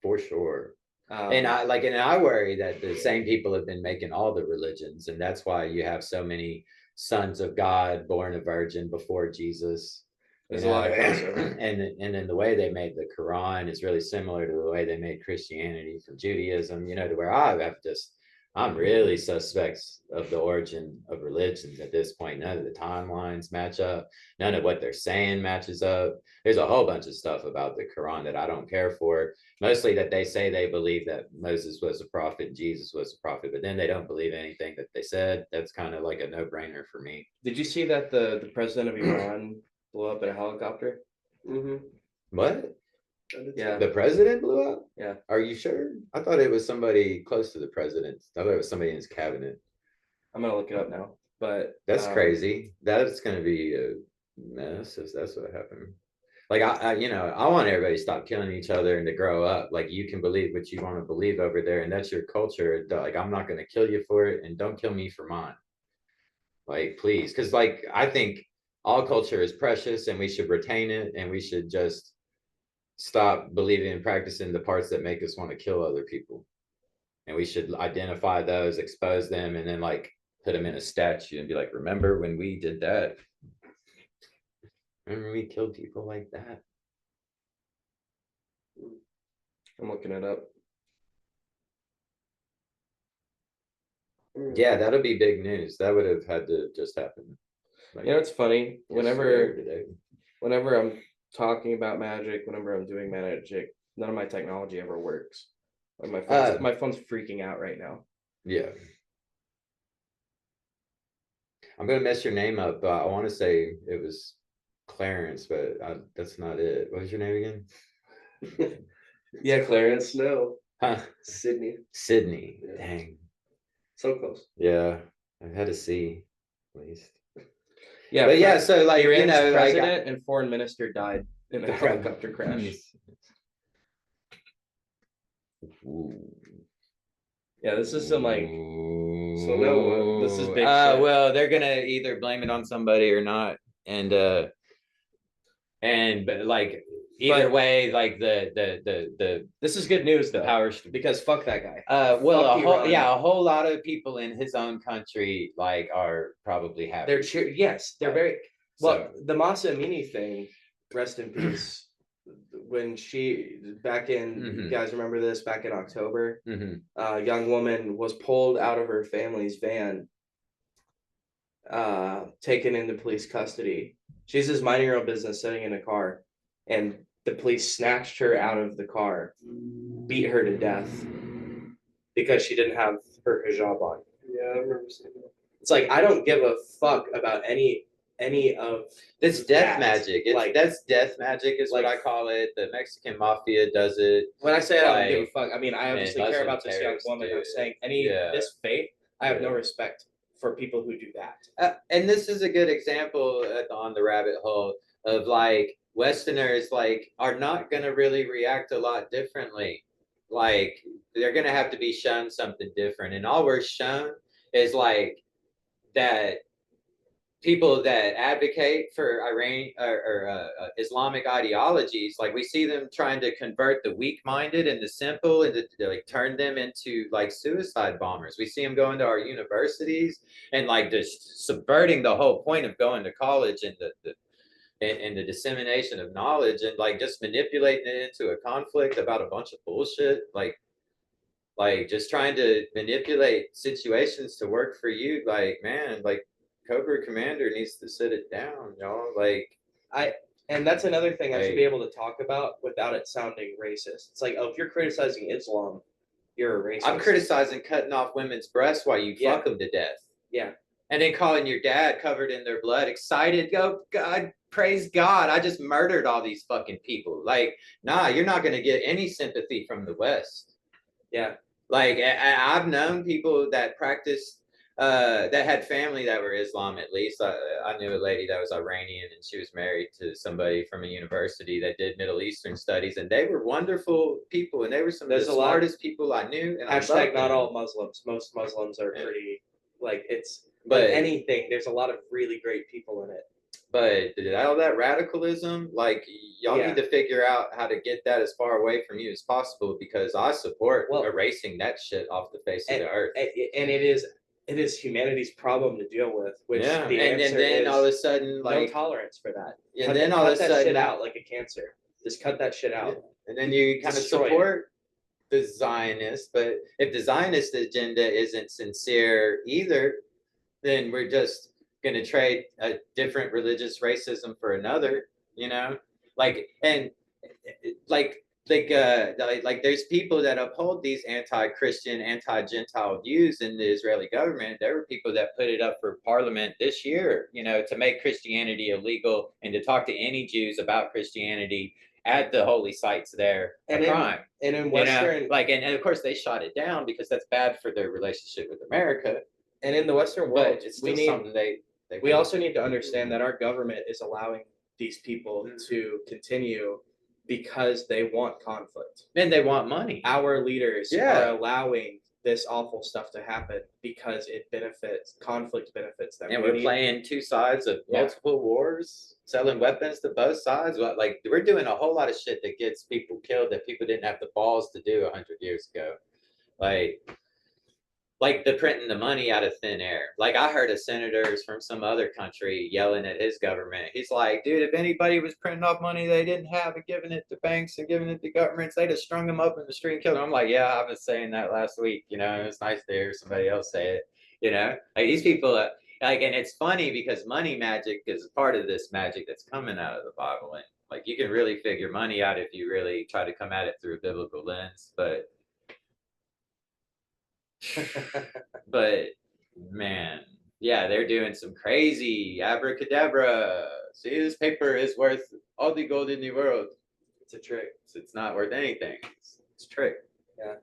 For sure. And I worry that the same people have been making all the religions, and that's why you have so many sons of God born a virgin before Jesus. There's a lot of crossover. And then the way they made the Quran is really similar to the way they made Christianity from Judaism, to where I'm really suspect of the origin of religions at this point. None of the timelines match up. None of what they're saying matches up. There's a whole bunch of stuff about the Quran that I don't care for. Mostly that they say they believe that Moses was a prophet and Jesus was a prophet, but then they don't believe anything that they said. That's kind of like a no-brainer for me. Did you see that the president of Iran blew up in a helicopter? What? Yeah. The president blew up? Yeah. Are you sure? I thought it was somebody close to the president. I thought it was somebody in his cabinet. I'm gonna look it up now. But that's crazy. That's gonna be a mess if that's what happened. Like I want everybody to stop killing each other and to grow up. Like you can believe what you want to believe over there, and that's your culture. Like I'm not gonna kill you for it, and don't kill me for mine. Like please, because like I think all culture is precious, and we should retain it, and we should just stop believing and practicing the parts that make us want to kill other people. And we should identify those, expose them, and then like put them in a statue and be like, remember when we did that? Remember we killed people like that? I'm looking it up. Yeah, that'll be big news. That would have had to just happen. Like, it's funny. Whenever I'm talking about magic, whenever I'm doing magic, none of my technology ever works. Like my phone's freaking out right now. Yeah. I'm gonna mess your name up. I want to say it was Clarence, but that's not it. What was your name again? Yeah, Clarence. No. Huh? Sidney. Sydney. Yeah. Dang. So close. Yeah, I had a C at least. Yeah, but yeah. So like Iran's president and foreign minister died in a helicopter crash. Ooh. Yeah, this is some like. So no, this is big shit. Well, they're gonna either blame it on somebody or not, but like either way, like the this is good news though, powers because fuck that guy. Well, a whole lot of people in his own country like are probably happy. They're very well. The Masa Amini thing, rest in peace. When she back in, you guys remember this? Back in October, a young woman was pulled out of her family's van, taken into police custody. She's just minding her own business, sitting in a car, and the police snatched her out of the car, beat her to death because she didn't have her hijab on. Yeah, I remember seeing that. It's like I don't give a fuck about any of this death magic. That's death magic is like, what I call it. The Mexican mafia does it. When I say I don't give a fuck, I mean I obviously care about this young woman. I'm saying this faith, I have no respect for people who do that. And this is a good example on the rabbit hole of like Westerners like are not going to really react a lot differently. Like they're going to have to be shown something different, and all we're shown is like that. People that advocate for Islamic ideologies, like we see them trying to convert the weak-minded and the simple and to like turn them into like suicide bombers. We see them going to our universities and like just subverting the whole point of going to college and the dissemination of knowledge and like just manipulating it into a conflict about a bunch of bullshit. Like just trying to manipulate situations to work for you. Like, man, like Cobra Commander needs to sit it down, y'all. And that's another thing I should be able to talk about without it sounding racist. It's like, oh, if you're criticizing Islam, you're a racist. I'm criticizing cutting off women's breasts while you fuck them to death. Yeah. And then calling your dad covered in their blood, excited, go, God, praise God, I just murdered all these fucking people. Like, nah, you're not going to get any sympathy from the West. Yeah. Like, I've known people that practiced that had family that were Islam, at least. I knew a lady that was Iranian, and she was married to somebody from a university that did Middle Eastern studies, and they were wonderful people, and they were some of the smartest people I knew. And hashtag not all Muslims. Most Muslims are pretty, like, it's, but anything, there's a lot of really great people in it. But all that radicalism, like y'all need to figure out how to get that as far away from you as possible, because I support erasing that shit off the face of the earth. And it is humanity's problem to deal with, which the and answer then is all of a sudden, like, no tolerance for that. And then all of a sudden, that shit out like a cancer. Just cut that shit out. And then you kind of support the Zionists, but if the Zionist agenda isn't sincere either, then we're just going to trade a different religious racism for another, you know, like there's people that uphold these anti-Christian, anti-Gentile views in the Israeli government. There were people that put it up for parliament this year, you know, to make Christianity illegal and to talk to any Jews about Christianity at the holy sites there, a crime. And in Western, and of course they shot it down because that's bad for their relationship with America. And in the Western world, it's still something we also need to understand that our government is allowing these people to continue because they want conflict. And they want money. Our leaders are allowing this awful stuff to happen because conflict benefits them. And we're playing two sides of multiple wars, selling weapons to both sides. Like, we're doing a whole lot of shit that gets people killed that people didn't have the balls to do 100 years ago. Like the printing the money out of thin air. Like, I heard of senators from some other country yelling at his government. He's like, dude, if anybody was printing off money they didn't have and giving it to banks and giving it to governments, they'd have strung them up in the street and killed them. I'm like, yeah, I was saying that last week. You know, it's nice to hear somebody else say it. You know, like these people, and it's funny because money magic is part of this magic that's coming out of the Bible. And like, you can really figure money out if you really try to come at it through a biblical lens. But man, yeah, they're doing some crazy abracadabra. See, this paper is worth all the gold in the world. It's a trick. It's not worth anything. It's a trick. Yeah.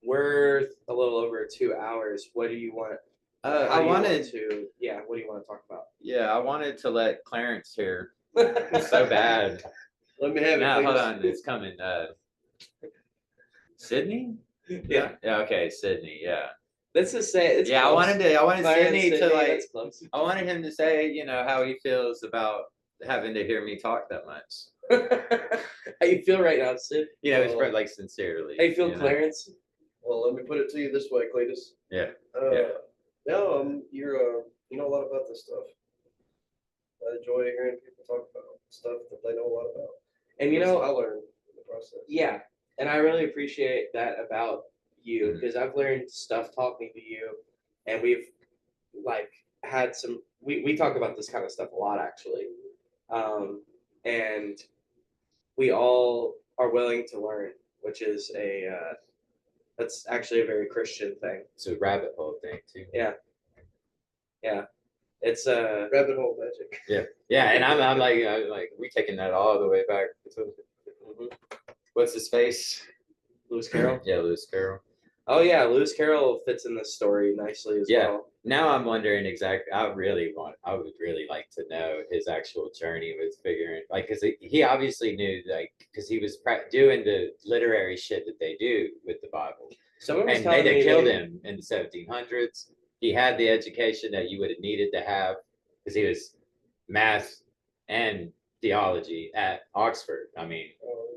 We're a little over 2 hours. What do you want? What do you want to talk about? Yeah, I wanted to let Clarence hear. So bad. Let me have it. Now, hold on, it's coming. Sydney? Yeah. Okay, Sidney. Yeah. Let's just say it's. Yeah, close. I wanted Sidney to like. I wanted him to say, you know, how he feels about having to hear me talk that much. How you feel right now, Sid? You know, it's like sincerely. How you feel, Clarence? Well, let me put it to you this way, Cletus. Yeah. No, you know a lot about this stuff. I enjoy hearing people talk about stuff that they know a lot about. And you know, I learned in the process. Yeah. And I really appreciate that about you, because I've learned stuff talking to you, and we've like had some, we talk about this kind of stuff a lot, actually. And we all are willing to learn, which is that's actually a very Christian thing. It's a rabbit hole thing too. Yeah. It's a rabbit hole magic. Yeah. And I'm like, we taking that all the way back. What's his face? Lewis Carroll? Yeah, Lewis Carroll. Oh yeah, Lewis Carroll fits in this story nicely as well. Now I'm wondering exactly. I would really like to know his actual journey with figuring, like, because he obviously knew, like, because he was doing the literary shit that they do with the Bible. And they killed him in the 1700s. He had the education that you would have needed to have because he was math and theology at Oxford. I mean,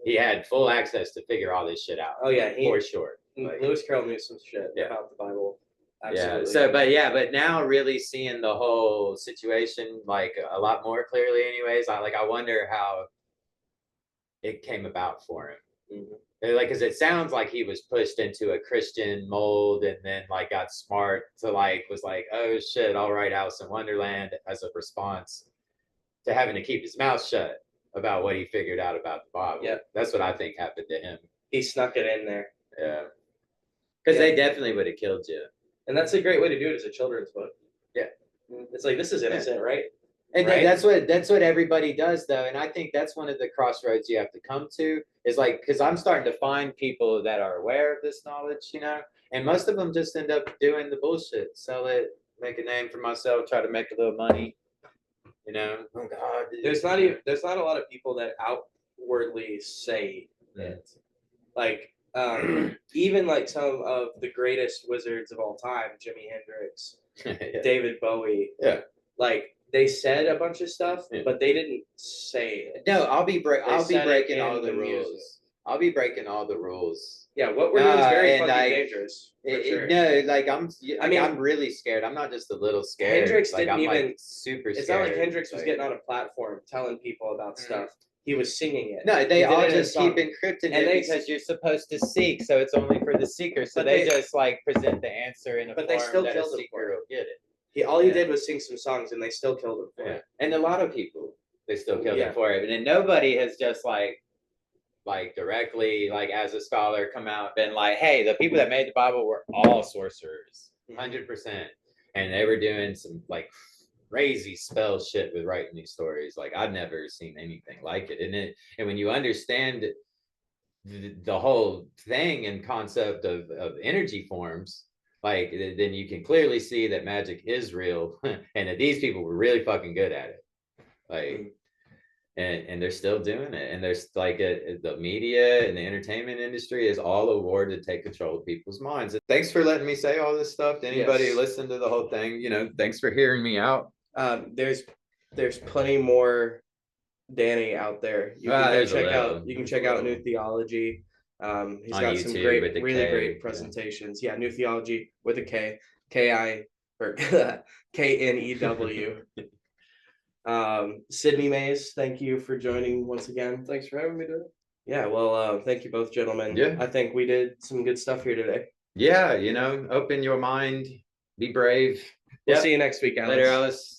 he had full access to figure all this shit out. Oh yeah, for sure. Lewis Carroll knew some shit about the Bible. Absolutely. Yeah. But now really seeing the whole situation like a lot more clearly, anyways. I wonder how it came about for him. Like, because it sounds like he was pushed into a Christian mold and then like got smart to like was like, oh shit, I'll write Alice in Wonderland as a response to having to keep his mouth shut about what he figured out about the Bible. Yeah, that's what I think happened to him. He snuck it in there. Yeah, because they definitely would have killed you. And that's a great way to do it as a children's book. Yeah, it's like, this is innocent, right? And that's what everybody does, though. And I think that's one of the crossroads you have to come to, is like, because I'm starting to find people that are aware of this knowledge, you know, and most of them just end up doing the bullshit, sell it, make a name for myself, try to make a little money, you know. Oh God, there's not a lot of people that outwardly say it, like even like some of the greatest wizards of all time, Jimi Hendrix, David Bowie. Yeah. like they said a bunch of stuff, but they didn't say it. No, I'll be breaking all the music. rules. I'll be breaking all the rules. Yeah, what we're doing is very fucking dangerous. No, like I'm really scared. I'm not just a little scared. Hendrix like, didn't I'm even. like super scared. It's not like Hendrix was getting on a platform telling people about stuff. He was singing it. No, they all just keep encrypting it because you're supposed to seek, so it's only for the seeker. So they just like present the answer in a form they still that killed a seeker will get it. All he did was sing some songs, and they still killed him for it. And a lot of people, they still killed him for it. And then nobody has just like directly, like as a scholar, come out and been like, hey, the people that made the Bible were all sorcerers, 100%, and they were doing some like crazy spell shit with writing these stories. Like I've never seen anything like it. And when you understand the whole thing and concept of energy forms, like then you can clearly see that magic is real and that these people were really fucking good at it. Like and they're still doing it. And there's like the media and the entertainment industry is all a war to take control of people's minds. And thanks for letting me say all this stuff to anybody who listened to the whole thing. You know, thanks for hearing me out. There's plenty more Danny out there. You can check out New Theology. He's on got YouTube some really K, great presentations. Yeah, New Theology with a K, K-I or K-N-E-W. Sidney Mays, thank you for joining once again. Thanks for having me, dude. Yeah, well, thank you both, gentlemen. Yeah. I think we did some good stuff here today. Yeah, you know, open your mind, be brave. We'll see you next week, Alex. Later, Alice.